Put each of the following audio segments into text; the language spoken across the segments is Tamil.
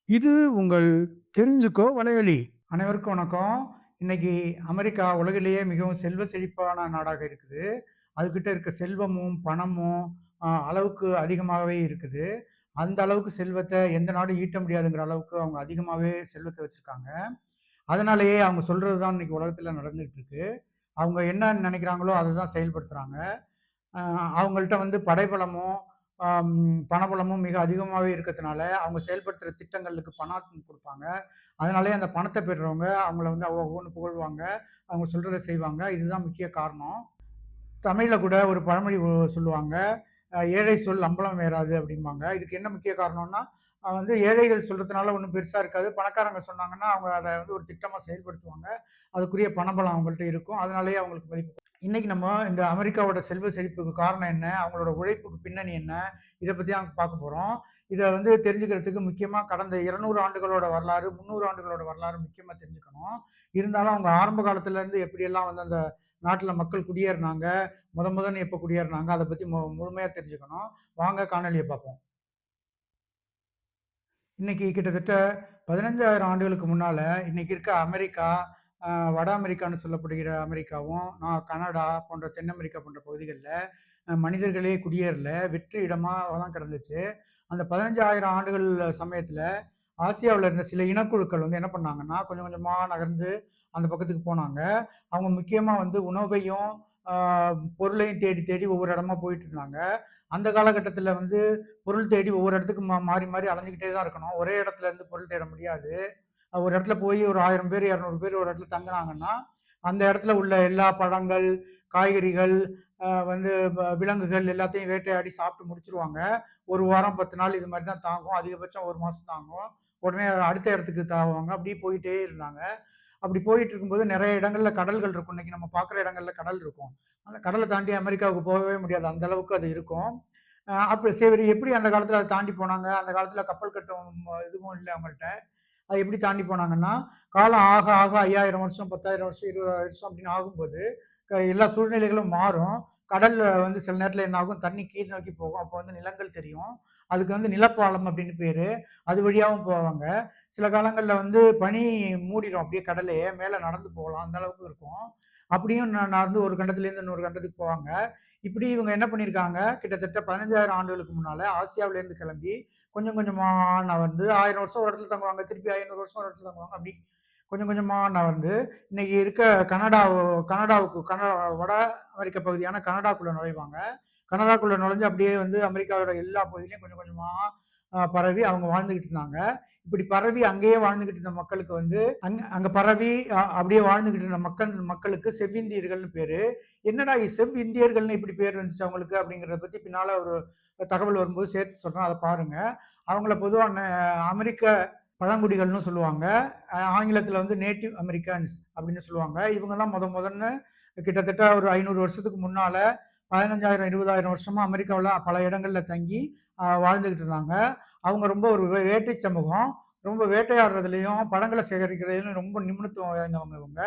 இது உங்கள் தெரிஞ்சுக்கோ வலையொலி. அனைவருக்கும் வணக்கம். இன்னைக்கு அமெரிக்கா உலகிலேயே மிகவும் செல்வ செழிப்பான நாடாக இருக்குது. அதுகிட்ட இருக்க செல்வமும், பணமும் அளவுக்கு அதிகமாகவே இருக்குது. அந்த அளவுக்கு செல்வத்த எந்த நாடும் ஈட்ட முடியாதுங்கிற அளவுக்கு அவங்க அதிகமாவே செல்வத்த வச்சிருக்காங்க. அதனாலேயே அவங்க சொல்றது தான் இன்னைக்கு உலகத்துல நடந்துட்டு இருக்கு. அவங்க என்ன நினைக்கிறாங்களோ அததான் செயல்படுத்துறாங்க. அ அவங்கள்ட்ட வந்து படைபலமும், அம் பணபலமும் மிக அதிகமாவே இருக்கத்துனால, அவங்க செயல்படுத்துற திட்டங்களுக்கு பணம் குடுப்பாங்க. அதனாலேயே அந்த பணத்த பெறுறவங்க அவங்கள வந்து ஓஹோன்னு புகழ்வாங்க. அவங்க சொல்றத செய்வாங்க. இதுதான் முக்கிய காரணம். தமிழ்ல கூட ஒரு பழமொழி சொல்லுவாங்க. "ஏழை சொல் அம்பலம் ஏறாது" அப்படிம்பாங்க. இதுக்கு என்ன முக்கிய காரணம்னா, வந்து ஏழைகள் சொல்றதுனால ஒண்ணும் பெருசா இருக்காது. பணக்காரங்க சொன்னாங்கன்னா, அவங்க அத வந்து ஒரு திட்டமா செயல்படுத்துவாங்க. அதுக்குரிய பணபலம் அவங்கள்ட்ட இருக்கும். அதனாலேயே அவங்களுக்கு மதிப்பு. இன்னைக்கு நம்ம இந்த அமெரிக்காவோட செல்வ செழிப்புக்கு காரணம் என்ன? அவங்களோட உழைப்புக்கு பின்னணி என்ன? இத பத்தி தான் பார்க்க போறோம். இத வந்து தெரிஞ்சுக்கிறதுக்கு முக்கியமா கடந்த 200 ஆண்டுகளோட வரலாறு, 300 ஆண்டுகளோட வரலாறு முக்கியமா தெரிஞ்சுக்கணும். இருந்தாலும் அவங்க ஆரம்ப காலத்துல இருந்து எப்படியெல்லாம் வந்து அந்த நாட்டுல மக்கள் குடியேறுனாங்க, முதன்னு எப்ப குடியேறுனாங்க, அத பத்தி முழுமையா தெரிஞ்சுக்கணும். வாங்க காணொளிய பார்ப்போம். இன்னைக்கு கிட்டத்தட்ட 15,000 ஆண்டுகளுக்கு முன்னால, இன்னைக்கு இருக்க அமெரிக்கா, அ வட அமெரிக்கான்னு சொல்லப்படுகிற அமெரிக்காவும், கனடா போன்ற தென் அமெரிக்கா போன்ற பகுதிகள்ல மனிதர்களே குடியேறல. வெற்று இடமா தான் கிடந்துச்சு. அந்த 15,000 ஆண்டுகள் சமயத்துல, ஆசியாவுல இருந்த சில இனக்குழுக்கள் வந்து என்ன பண்ணாங்கன்னா, கொஞ்சம் கொஞ்சமா நகர்ந்து அந்த பக்கத்துக்கு போனாங்க. அவங்க முக்கியமா வந்து உணவையும், ஆ பொருளையும் தேடி தேடி ஒவ்வொரு இடமா போயிட்டு இருந்தாங்க. அந்த காலகட்டத்தில வந்து பொருள் தேடி ஒவ்வொரு இடத்துக்கு மாறி மாறி அலைஞ்சுக்கிட்டே தான் இருக்கணும். ஒரே இடத்துல இருந்து பொருள் தேட முடியாது. ஒரு இடத்துல போய் ஒரு 1000 பேர், 200 பேர் ஒரு இடத்துல தங்குனாங்கன்னா, அந்த இடத்துல உள்ள எல்லா பழங்கள், காய்கறிகள், வந்து விலங்குகள் எல்லாத்தையும் வேட்டையாடி சாப்பிட்டு முடிச்சுருவாங்க. 1 வாரம் 10 நாள் இது மாரி தான் தாங்கும். அதிகபட்சம் 1 மாசம் தாங்கும். உடனே அடுத்த இடத்துக்கு தாவுவாங்க. அப்படியே போயிட்டே இருந்தாங்க. அப்படி போயிட்டு இருக்கும்போது நெறைய இடங்கள்ல கடல்கள் இருக்கும். இன்னைக்கு நம்ம பார்க்குற இடங்கள்ல கடல் இருக்கும். அந்த கடல தாண்டி அமெரிக்காவுக்கு போகவே முடியாது. அந்த அளவுக்கு அது இருக்கும். அப்ப சரி எப்படி அந்த காலத்துல அத தாண்டி போனாங்க? அந்த காலத்துல கப்பல் கட்டும் இதுவும் இல்ல அவங்கள்ட்ட. அது எப்படி தாண்டி போனாங்கன்னா, காலம் ஆக ஆக 5000 வருஷம், 10,000 வருஷம், 20,000 வருஷம் அப்படின்னு ஆகும்போது, எல்லா சூழ்நிலைகளும் மாறும். கடல்ல வந்து சில நேரத்துல என்ன ஆகும், தண்ணி கீழ் நோக்கி போகும். அப்போ வந்து நிலங்கள் தெரியும். அதுக்கு வந்து நிலப்பாலம் அப்படின்னு பேரு. அது வழியாவும் போவாங்க. சில காலங்கள்ல வந்து பனி மூடிரும் அப்படியே கடலையே. மேல நடந்து போகலாம். அந்த அளவுக்கு இருக்கும். அப்படியும் நடந்து ஒரு கண்டத்திலேருந்து இன்னொரு கண்டத்துக்கு போவாங்க. இப்படி இவங்க என்ன பண்ணியிருக்காங்க, கிட்டத்தட்ட 15,000 ஆண்டுகளுக்கு முன்னால ஆசியாவிலேருந்து கிளம்பி கொஞ்சம் கொஞ்சமா நகர்ந்து 1000 வருஷம் ஒரு இடத்துல தங்குவாங்க. திருப்பி 500 வருஷம் ஒரு இடத்துல தங்குவாங்க. அப்படி கொஞ்சம் கொஞ்சமா நகர்ந்து, இன்னைக்கு இருக்க கனடா வட அமெரிக்க பகுதியான கனடாக்குள்ள நுழைவாங்க. கனடாக்குள்ள நுழைஞ்சு அப்படியே வந்து அமெரிக்காவோட எல்லா பகுதியிலயும் கொஞ்சம் கொஞ்சமா பரவி அவங்க வாழ்ந்துகிட்டு இருந்தாங்க. இப்படி பரவி அங்கேயே வாழ்ந்துகிட்டு இருந்த மக்களுக்கு வந்து, அங்க அங்க பரவி அப்படியே வாழ்ந்துகிட்டு இருந்த மக்களுக்கு செவ்விந்தியர்கள்னு பேரு. என்னடா செவ்விந்தியர்கள்னு இப்படி பேர் வந்துச்சு அவங்களுக்கு அப்படிங்கிறத பத்தி பின்னால ஒரு தகவல் வரும்போது சேர்த்து சொல்றேன். அத பாருங்க. அவங்கள பொதுவா அமெரிக்க பழங்குடிகள்னு சொல்லுவாங்க. ஆங்கிலத்தில வந்து நேட்டிவ் அமெரிக்கன்ஸ் அப்படின்னு சொல்லுவாங்க. இவங்க தான் முதன்னு கிட்டத்தட்ட ஒரு 500 வருஷத்துக்கு முன்னால 15,000, 20,000 வருஷமா அமெரிக்காவுல பல இடங்கள்ல தங்கி வாழ்ந்துகிட்டு இருந்தாங்க. அவங்க ரொம்ப ஒரு வேட்டை சமூகம். ரொம்ப வேட்டையாடுறதுலயும், பழங்கள சேகரிக்கிறதுலயும் ரொம்ப நிபுணத்துவம் வாய்ந்தவங்க இவங்க.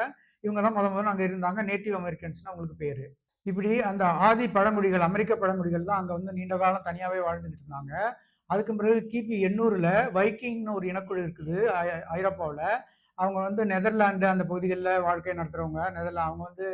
இவங்க தான் முதல்ல அங்க இருந்தாங்க. நேட்டிவ் அமெரிக்கன்ஸ்ன்னு அவங்களுக்கு பேரு. இப்படி அந்த ஆதி பழங்குடிகள், அமெரிக்க பழங்குடிகள் தான் அங்க வந்து நீண்ட காலம் தனியாவே வாழ்ந்துகிட்டு இருந்தாங்க. அதுக்கு பிறகு கிபி 800ல வைக்கிங்ன்னு ஒரு இனக்குழு இருக்குது ஐரோப்பாவுல. அவங்க வந்து நெதர்லாந்து அந்த பகுதிகள்ல வாழ்க்கை நடத்துறவங்க. அவங்க வந்து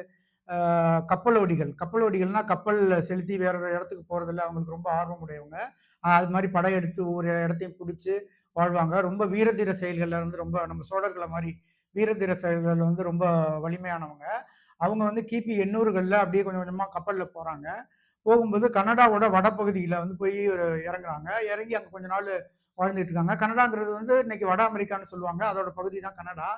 கப்பலோட்டிகள். கப்பலோட்டிகள்னா கப்பல் செலுத்தி வேற ஒரு இடத்துக்கு போறதுல அவங்களுக்கு ரொம்ப ஆர்வம் உடையவங்க. அது மாரி படையெடுத்து ஒவ்வொரு இடத்தையும் புடிச்சு வாழ்வாங்க. ரொம்ப வீர தீர செயல்கள்ல வந்து ரொம்ப நம்ம சோழர்கள மாரி வீர தீர செயல்கள்ல வந்து ரொம்ப வலிமையானவங்க. அவங்க வந்து கிபி 800கள்ல அப்படியே கொஞ்சம் கொஞ்சமா கப்பல்ல போறாங்க. போகும்போது கனடாவோட வடபகுதியில வந்து போய் இறங்குறாங்க. இறங்கி அங்க கொஞ்ச நாள் வாழ்ந்துட்டு இருக்காங்க. கனடாங்கிறது வந்து இன்னைக்கு வட அமெரிக்கான்னு சொல்லுவாங்க. அதோட பகுதி தான் கனடா.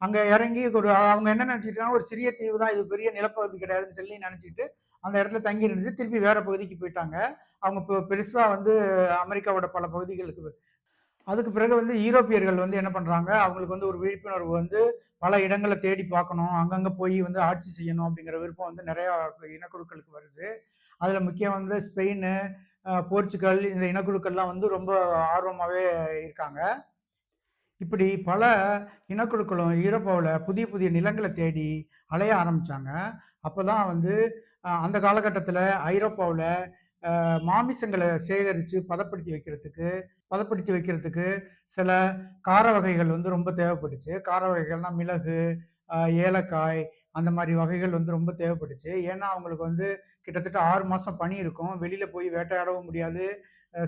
அங்க இறங்கி அவங்க என்ன நினைச்சுக்கிட்டாங்க, ஒரு சிறிய தீவு தான். இது பெரிய நிலப்பகுதி கிடையாதுன்னு சொல்லி நினைச்சுக்கிட்டு, அந்த இடத்துல தங்கி இருந்துட்டு திருப்பி வேற பகுதிக்கு போயிட்டாங்க. அவங்க பெருசா வந்து அமெரிக்காவோட பல பகுதிகளுக்கு அதுக்கு பிறகு வந்து ஈரோப்பியர்கள் வந்து என்ன பண்றாங்க, அவங்களுக்கு வந்து ஒரு விழிப்புணர்வு வந்து பல இடங்கள தேடி பார்க்கணும். அங்கங்க போய் வந்து ஆட்சி செய்யணும் அப்படிங்கிற விருப்பம் வந்து நெறையா இனக்குழுக்களுக்கு வருது. அதுல முக்கியம் வந்து ஸ்பெயினு, போர்ச்சுகல் இந்த இனக்குழுக்கள்லாம் வந்து ரொம்ப ஆர்வமாவே இருக்காங்க. இப்படி பல இனக்குழுக்களும் ஐரோப்பாவுல புதிய புதிய நிலங்கள தேடி அலைய ஆரம்பிச்சாங்க. அப்பதான் வந்து அந்த காலகட்டத்தில ஐரோப்பாவுல மாமிசங்கள சேகரிச்சு பதப்படுத்தி வைக்கிறதுக்கு சில கார வகைகள் வந்து ரொம்ப தேவைப்பட்டுச்சு. கார வகைகள்னா மிளகு, அ ஏலக்காய் அந்த மாரி வகைகள் வந்து ரொம்ப தேவைப்பட்டுச்சு. ஏன்னா, அவங்களுக்கு வந்து கிட்டத்தட்ட 6 மாசம் பனி இருக்கும். வெளியில போய் வேட்டையாடவும் முடியாது,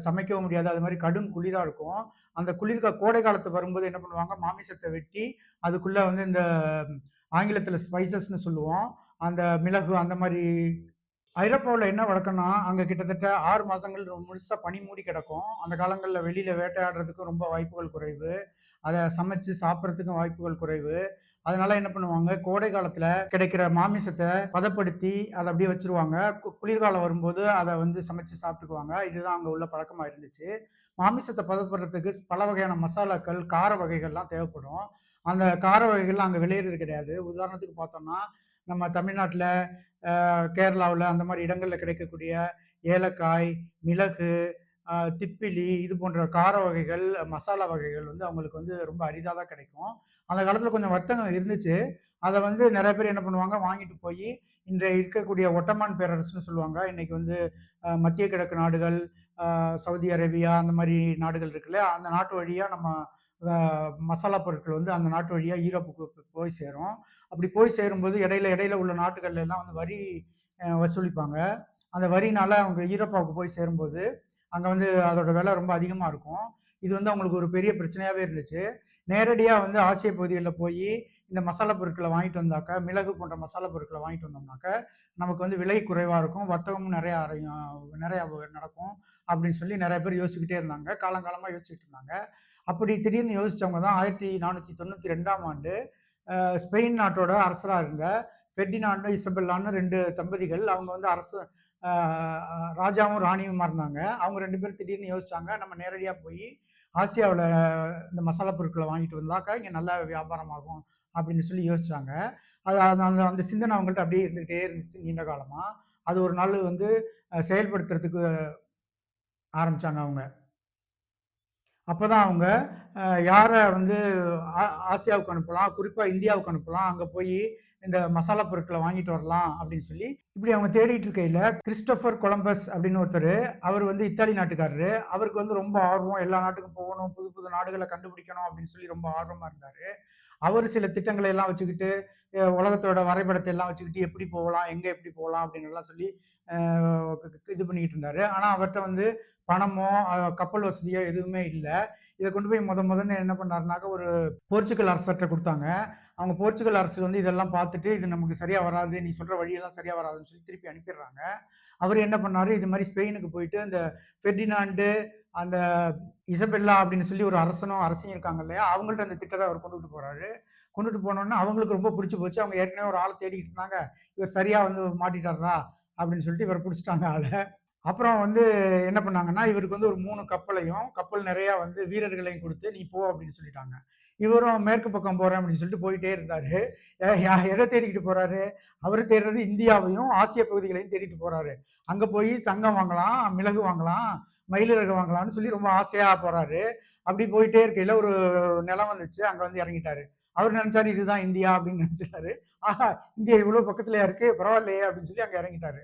சமைக்கவும் முடியாது. அது மாரி கடும் குளிரா இருக்கும். அந்த கோடை காலத்து வரும்போது என்ன பண்ணுவாங்க, மாமிசத்த வெட்டி அதுக்குள்ள வந்து இந்த ஆங்கிலத்தில ஸ்பைசஸ்ன்னு சொல்லுவோம். அந்த மிளகு அந்த மாரி ஐரோப்பாவுல என்ன வழக்கம்னா, அங்க கிட்டத்தட்ட 6 மாசங்கள் முழுசா பனி மூடி கிடக்கும். அந்த காலங்கள்ல வெளியில வேட்டையாடுறதுக்கும் ரொம்ப வாய்ப்புகள் குறைவு. அத சமைச்சு சாப்பிடுறதுக்கும் வாய்ப்புகள் குறைவு. அதனால என்ன பண்ணுவாங்க, கோடை காலத்துல கிடைக்கிற மாமிசத்த பதப்படுத்தி அத அப்படியே வச்சுருவாங்க. குளிர்காலம் வரும்போது அத வந்து சமைச்சு சாப்பிட்டுக்குவாங்க. இதுதான் அங்க உள்ள பழக்கமா இருந்துச்சு. மாமிசத்த பதப்படுறதுக்கு பல வகையான மசாலாக்கள், கார வகைகள்லாம் தேவைப்படும். அந்த கார வகைகள்லாம் அங்க விளையிறது கிடையாது. உதாரணத்துக்கு பார்த்தோம்னா, நம்ம தமிழ்நாட்டுல கேரளாவுல அந்த மாரி இடங்கள்ல கிடைக்கக்கூடிய ஏலக்காய், மிளகு, திப்பிலி இது போன்ற கார வகைகள், மசாலா வகைகள் வந்து அவங்களுக்கு வந்து ரொம்ப அரிதா தான் கிடைக்கும். அந்த காலத்துல கொஞ்சம் வர்த்தகம் இருந்துச்சு. அத வந்து நெறைய பேர் என்ன பண்ணுவாங்க, வாங்கிட்டு போயி இன்றைய இருக்கக்கூடிய ஒட்டமான் பேரரசுன்னு சொல்லுவாங்க. இன்னைக்கு வந்து மத்திய கிழக்கு நாடுகள், சவுதி அரேபியா அந்த மாரி நாடுகள் இருக்குல்ல, அந்த நாட்டு வழியா நம்ம அ மசாலா பொருட்கள் வந்து அந்த நாட்டு வழியா ஈரோப்புக்கு போய் சேரும். அப்படி போய் சேரும்போது இடையில இடையில உள்ள நாட்டுகள்ல எல்லாம் வந்து வரி வசூலிப்பாங்க. அந்த வரினால அவங்க ஈரோப்பாவுக்கு போய் சேரும்போது, அங்க வந்து அதோட விலை ரொம்ப அதிகமா இருக்கும். இது வந்து அவங்களுக்கு ஒரு பெரிய பிரச்சனையாவே இருந்துச்சு. நேரடியா வந்து ஆசிய பகுதிகள்ல போயி, இந்த மசாலா பொருட்கள வாங்கிட்டு வந்தாக்க, மிளகு போன்ற மசாலா பொருட்கள வாங்கிட்டு வந்தோம்னாக்க, நமக்கு வந்து விலை குறைவா இருக்கும். வர்த்தகமும் நெறையா நடக்கும். அப்படின்னு சொல்லி நெறைய பேர் யோசிச்சுக்கிட்டே இருந்தாங்க. காலங்காலமா யோசிச்சுட்டு இருந்தாங்க. அப்படி திடீர்னு யோசிச்சவங்க தான் 1492ஆம் ஆண்டு ஸ்பெயின் நாட்டோட அரசரா இருந்த ஃபெர்டினாண்டு, இசபெல்லான்னு 2 தம்பதிகள். அவங்க வந்து அ ராஜாவும், ராணியுமா இருந்தாங்க. அவங்க 2 பேரும் திடீர்னு யோசிச்சாங்க, நம்ம நேரடியா போயி ஆசியாவுல இந்த மசாலா பொருட்கள வாங்கிட்டு வந்தாக்கா, இங்க நல்லா வியாபாரம் ஆகும் அப்படின்னு சொல்லி யோசிச்சாங்க. அது அது அந்த அந்த சிந்தனை அவங்கள்ட்ட அப்படியே இருந்துகிட்டே இருந்துச்சு நீண்ட காலமா. அது ஒரு நாள் வந்து செயல்படுத்துறதுக்கு ஆரம்பிச்சாங்க அவங்க. அப்பதான் அவங்க யார வந்து ஆ ஆசியாவுக்கு அனுப்பலாம், குறிப்பா இந்தியாவுக்கு அனுப்பலாம். அங்க போயி இந்த மசாலா பொருட்கள வாங்கிட்டு வரலாம் அப்படின்னு சொல்லி, இப்படி அவங்க தேடிட்டு இருக்கையில, கிறிஸ்டோபர் கொலம்பஸ் அப்படின்னு ஒருத்தரு, அவரு வந்து இத்தாலி நாட்டுக்காரரு. அவருக்கு வந்து ரொம்ப ஆர்வம். எல்லா நாட்டுக்கும் போகணும், புது புது நாடுகள கண்டுபிடிக்கணும் அப்படின்னு சொல்லி ரொம்ப ஆர்வமா இருந்தாரு. அவரு சில திட்டங்களை எல்லாம் வச்சுக்கிட்டு, உலகத்தோட வரைபடத்தை எல்லாம் வச்சுக்கிட்டு எப்படி போகலாம், எங்க எப்படி போகலாம் அப்படின்னு எல்லாம் சொல்லி அ இது பண்ணிக்கிட்டு இருந்தாரு. ஆனா அவர்ட்ட வந்து பணமோ, கப்பல் வசதியோ எதுவுமே இல்ல. இத கொண்டு போய் மொதன்னு என்ன பண்ணாருனாக்க, ஒரு போர்ச்சுகல் அரசர்ட்ட குடுத்தாங்க. அவங்க போர்ச்சுகல் அரசர் வந்து இதெல்லாம் பார்த்துட்டு, "இது நமக்கு சரியா வராது. நீ சொல்ற வழியெல்லாம் சரியா வராதுன்னு" சொல்லி திருப்பி அனுப்பிடுறாங்க. அவரு என்ன பண்ணாரு, இது மாரி ஸ்பெயினுக்கு போயிட்டு அந்த ஃபெர்டினாண்டு, அந்த இசபெல்லா அப்படின்னு சொல்லி ஒரு அரசனும், அரசியும் இருக்காங்க இல்லையா? அவங்கள்ட்ட அந்த திட்டத்த அவர் கொண்டுட்டு போறாரு. கொண்டுட்டு போனோனே அவங்களுக்கு ரொம்ப புடிச்சு போச்சு. அவங்க ஏற்கனவே ஒரு ஆள தேடிக்கிட்டு இருந்தாங்க. இவர் சரியா வந்து மாட்டிட்டார்றா! அப்படின்னு சொல்லிட்டு இவர புடிச்சுட்டாங்க ஆள. அப்புறம் வந்து என்ன பண்ணாங்கன்னா, இவருக்கு வந்து ஒரு 3 கப்பலையும், கப்பல் நெறையா வந்து வீரர்களையும் குடுத்து, "நீ போ" அப்படின்னு சொல்லிட்டாங்க. இவரும் மேற்கு பக்கம் போறேன் அப்படின்னு சொல்லிட்டு போயிட்டே இருந்தாரு. எத தேடிக்கிட்டு போறாரு? அவரு தேடுறது இந்தியாவையும், ஆசிய பகுதிகளையும் தேடிட்டு போறாரு. அங்க போய் தங்கம் வாங்கலாம், மிளகு வாங்கலாம், மயிலிறகு வாங்கலாம்ன்னு சொல்லி ரொம்ப ஆசையா போறாரு. அப்படி போயிட்டே இருக்கையில ஒரு நிலம் வந்துச்சு. அங்க வந்து இறங்கிட்டாரு. அவரு நெனச்சாரு, இதுதான் இந்தியா அப்படின்னு நெனச்சுட்டாரு. ஆஹா! இந்தியா இவ்ளோ பக்கத்துலயா இருக்கு, பரவாயில்லையே அப்படின்னு சொல்லி அங்க இறங்கிட்டாரு.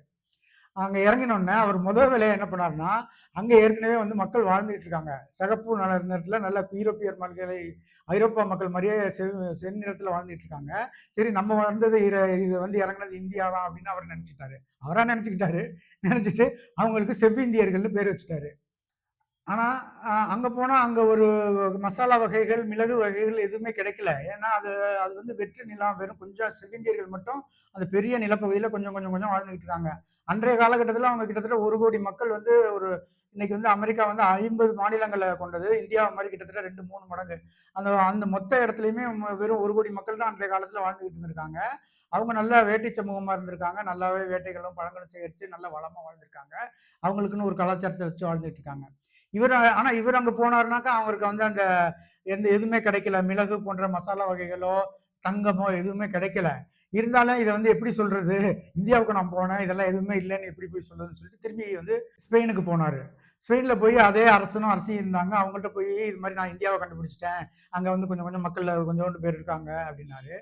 அங்க இறங்கினோனே, அவர் முதல் வேலையா என்ன பண்ணாருன்னா, அங்க ஏற்கனவே வந்து மக்கள் வாழ்ந்துட்டு இருக்காங்க. சிகப்பு நிறத்துல நல்ல யூரோப்பியர் மக்களை ஐரோப்பா மக்கள் மாரியே செந்நிறத்துல வாழ்ந்துட்டு இருக்காங்க. சரி நம்ம வந்தது இது வந்து இறங்குனது இந்தியா தான் அப்படின்னு அவர் நெனச்சுட்டாரு. அவரா நெனச்சுக்கிட்டாரு. நெனச்சுட்டு அவங்களுக்கு செவ்விந்தியர்கள்னு பேர் வச்சுட்டாரு. ஆனா, அங்க போனா அங்க ஒரு மசாலா வகைகள், மிளகு வகைகள் எதுவுமே கிடைக்கல. ஏன்னா, அது அது வந்து வெற்று நிலம். வெறும் கொஞ்சம் செவிந்தியர்கள் மட்டும் அந்த பெரிய நிலப்பகுதியில கொஞ்சம் கொஞ்சம் கொஞ்சம் வாழ்ந்துகிட்டு இருக்காங்க. அன்றைய காலகட்டத்தில அவங்க கிட்டத்தட்ட 1,00,00,000 மக்கள் வந்து இன்னைக்கு வந்து அமெரிக்கா வந்து 50 மாநிலங்கள கொண்டது. இந்தியா மாரி கிட்டத்தட்ட 2, 3 மடங்கு. அந்த அந்த மொத்த இடத்துலயுமே வெறும் 1,00,00,000 மக்கள் தான் அன்றைய காலத்தில வாழ்ந்துகிட்டு இருந்திருக்காங்க. அவங்க நல்லா வேட்டை சமூகமா இருந்திருக்காங்க. நல்லாவே வேட்டைகளும், பழங்களும் சேகரிச்சு நல்ல வளமா வாழ்ந்திருக்காங்க. அவங்களுக்குன்னு ஒரு கலாச்சாரத்த வச்சு வாழ்ந்துட்டு இருக்காங்க. ஆனா இவர் அங்க போனாருனாக்கா, அவருக்கு வந்து அந்த எதுவுமே கிடைக்கல. மிளகு போன்ற மசாலா வகைகளோ, தங்கமோ எதுவுமே கிடைக்கல. இருந்தாலும் இத வந்து எப்படி சொல்றது? இந்தியாவுக்கு நான் போனேன். இதெல்லாம் எதுவுமே இல்லன்னு எப்படி போய் சொல்றதுன்னு சொல்லிட்டு திரும்பி வந்து ஸ்பெயினுக்கு போனாரு. ஸ்பெயின்ல போய் அதே அரசனும், அரசியும் இருந்தாங்க. அவங்கள்ட்ட போய் இது மாரி நான் இந்தியாவ கண்டுபிடிச்சுட்டேன். அங்க வந்து கொஞ்சம் கொஞ்சம் மக்கள் கொஞ்சோண்டு பேர் இருக்காங்க அப்டின்னாரு.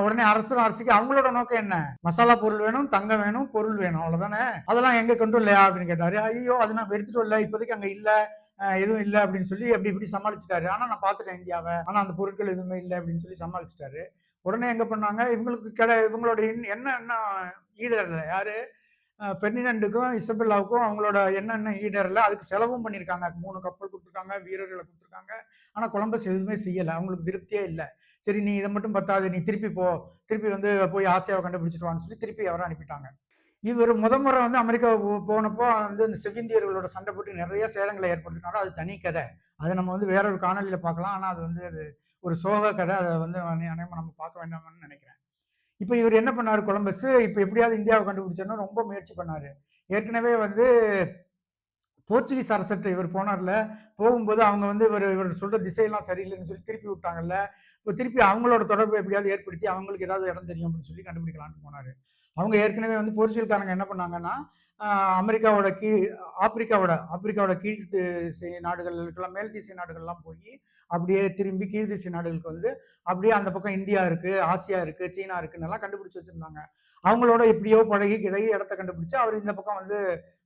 உடனே அரசரும் அரசிக்கு அவங்களோட நோக்கம் என்ன? மசாலா பொருள் வேணும், தங்கம் வேணும், பொருள் வேணும் அவ்வளவுதானே. அதெல்லாம் எங்க கொண்டு வரலையா அப்படின்னு கேட்டாரு. ஐயோ! அது நாங்க எடுத்துட்டு வரல. இப்போதைக்கு அங்க இல்ல. எதுவும் இல்ல அப்படின்னு சொல்லி அப்படி இப்படி சமாளிச்சுட்டாரு. ஆனா நான் பார்த்துட்டேன் இந்தியாவ. ஆனா அந்த பொருட்கள் எதுவுமே இல்ல அப்படின்னு சொல்லி சமாளிச்சுட்டாரு. உடனே எங்க பண்ணாங்க, இவங்களுக்கு இவங்களோட என்ன ஈடேறல. யாரு? பெர்டினண்டுக்கும், இசபெல்லாவுக்கும் அவங்களோட என்ன ஈடேறல. அதுக்கு செலவும் பண்ணியிருக்காங்க. 3 கப்பல் குடுத்துருக்காங்க, வீரர்கள குடுத்துருக்காங்க. ஆனா கொலம்பஸ் எதுவுமே செய்யல. அவங்களுக்கு திருப்தியே இல்ல. சரி நீ இத மட்டும் பத்தாது. நீ திருப்பி போ. திருப்பி வந்து போய் ஆசியாவ கண்டுபிடிச்சுட்டு வான்னு சொல்லி திருப்பி அவர அனுப்பிட்டாங்க. இவரு முறை வந்து அமெரிக்கா போனப்போ வந்து இந்த செவ்விந்தியர்களோட சண்டை போட்டு நெறைய சேதங்கள ஏற்படுத்தினாரு. அது தனி கதை. அத நம்ம வந்து வேற ஒரு காணொளியில பார்க்கலாம். ஆனா அது ஒரு சோக கதை. அத வந்து அநேகமா நம்ம பார்க்க வேண்டாம்னு நெனைக்கிறேன். இப்ப இவரு என்ன பண்ணாரு கொலம்பஸ், இப்ப எப்படியாவது இந்தியாவ கண்டுபிடிச்சிடணும்னு ரொம்ப முயற்சி பண்ணாரு. ஏற்கனவே வந்து போர்ச்சுகீஸ் அரசர்ட்ட இவர் போனார்ல, போகும்போது அவங்க வந்து இவர் சொல்ற திசையெல்லாம் சரியில்லைன்னு சொல்லி திருப்பி விட்டாங்கல்ல. இப்ப திருப்பி அவங்களோட தொடர்பு எப்படியாவது ஏற்படுத்தி அவங்களுக்கு ஏதாவது இடம் தெரியும் அப்படின்னு சொல்லி கண்டுபிடிக்கலாம்னு போனாரு. அவங்க ஏற்கனவே வந்து போர்ச்சுகல்காரங்க என்ன பண்ணாங்கன்னா, அ அமெரிக்காவோட ஆப்பிரிக்காவோட கீழ் திசை நாடுகளுக்கெல்லாம் மேல் திசை நாடுகள்லாம் போயி, அப்படியே திரும்பி கீழ் திசை நாடுகளுக்கு வந்து, அப்படியே அந்த பக்கம் இந்தியா இருக்கு, ஆசியா இருக்கு, சீனா இருக்குன்னெல்லாம் கண்டுபிடிச்சு வச்சிருந்தாங்க. அவங்களோட எப்படியோ பழகி கிழகி இடத்த கண்டுபிடிச்சு, அவர் இந்த பக்கம் வந்து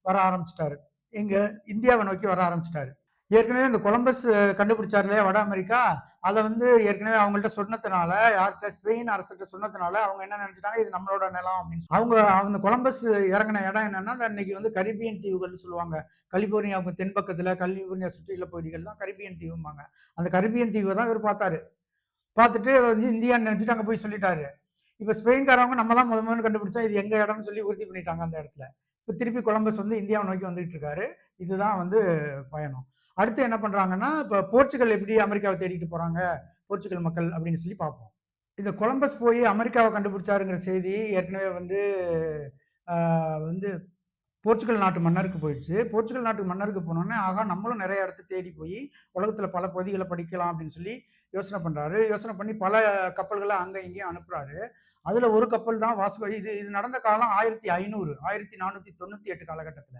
வர ஆரம்பிச்சுட்டாரு. எங்க இந்தியாவ நோக்கி வர ஆரம்பிச்சுட்டாரு. ஏற்கனவே இந்த கொலம்பஸ் கண்டுபிடிச்சாரு இல்லையா வட அமெரிக்கா, அத வந்து ஏற்கனவே அவங்கள்ட்ட சொன்னதுனால, யார்ட்ட ஸ்பெயின் அரசர்ட்ட சொன்னதுனால, அவங்க என்ன நெனச்சுட்டாங்க, இது நம்மளோட நிலம் அப்படின்னு அவங்க அந்த கொலம்பஸ் இறங்குன இடம் என்னன்னா, அந்த அன்னைக்கு வந்து கரிபியன் தீவுகள்னு சொல்லுவாங்க. கலிபோர்னியாவுக்கு தென் பக்கத்துல, கலிபோர்னியா சுற்றியுள்ள பகுதிகள் தான் கரிபியன் தீவும்பாங்க. அந்த கரிபியன் தீவ தான் இவரு பார்த்தாரு. பார்த்துட்டு வந்து இந்தியான்னு நெனச்சுட்டு அங்க போய் சொல்லிட்டாரு. இப்ப ஸ்பெயின்காரவங்க நம்ம தான் முதல்ல கண்டுபிடிச்சோம். இது எங்க இடம்னு சொல்லி உறுதி பண்ணிட்டாங்க அந்த இடத்துல. இப்ப திருப்பி கொலம்பஸ் வந்து இந்தியாவை நோக்கி வந்துட்டு இருக்காரு. இதுதான் வந்து பயணம். அடுத்து என்ன பண்றாங்கன்னா, இப்ப போர்ச்சுகல் எப்படி அமெரிக்காவ தேடிட்டு போறாங்க, போர்ச்சுகல் மக்கள் அப்படின்னு சொல்லி பார்ப்போம். இந்த கொலம்பஸ் போய் அமெரிக்காவ கண்டுபிடிச்சாருங்கிற செய்தி ஏற்கனவே வந்து ஆ வந்து போர்ச்சுகல் நாட்டு மன்னருக்கு போயிடுச்சு. போர்ச்சுகல் நாட்டு மன்னருக்கு போனோனே, ஆகா நம்மளும் நெறைய இடத்த தேடி போய் உலகத்துல பல பகுதிகள படிக்கலாம் அப்படின்னு சொல்லி யோசனை பண்றாரு. யோசனை பண்ணி பல கப்பல்கள அங்க இங்கேயும் அனுப்புறாரு. அதுல ஒரு கப்பல் தான் வாஸ்கோ. இது இது நடந்த காலம் 1500 1498 காலகட்டத்துல.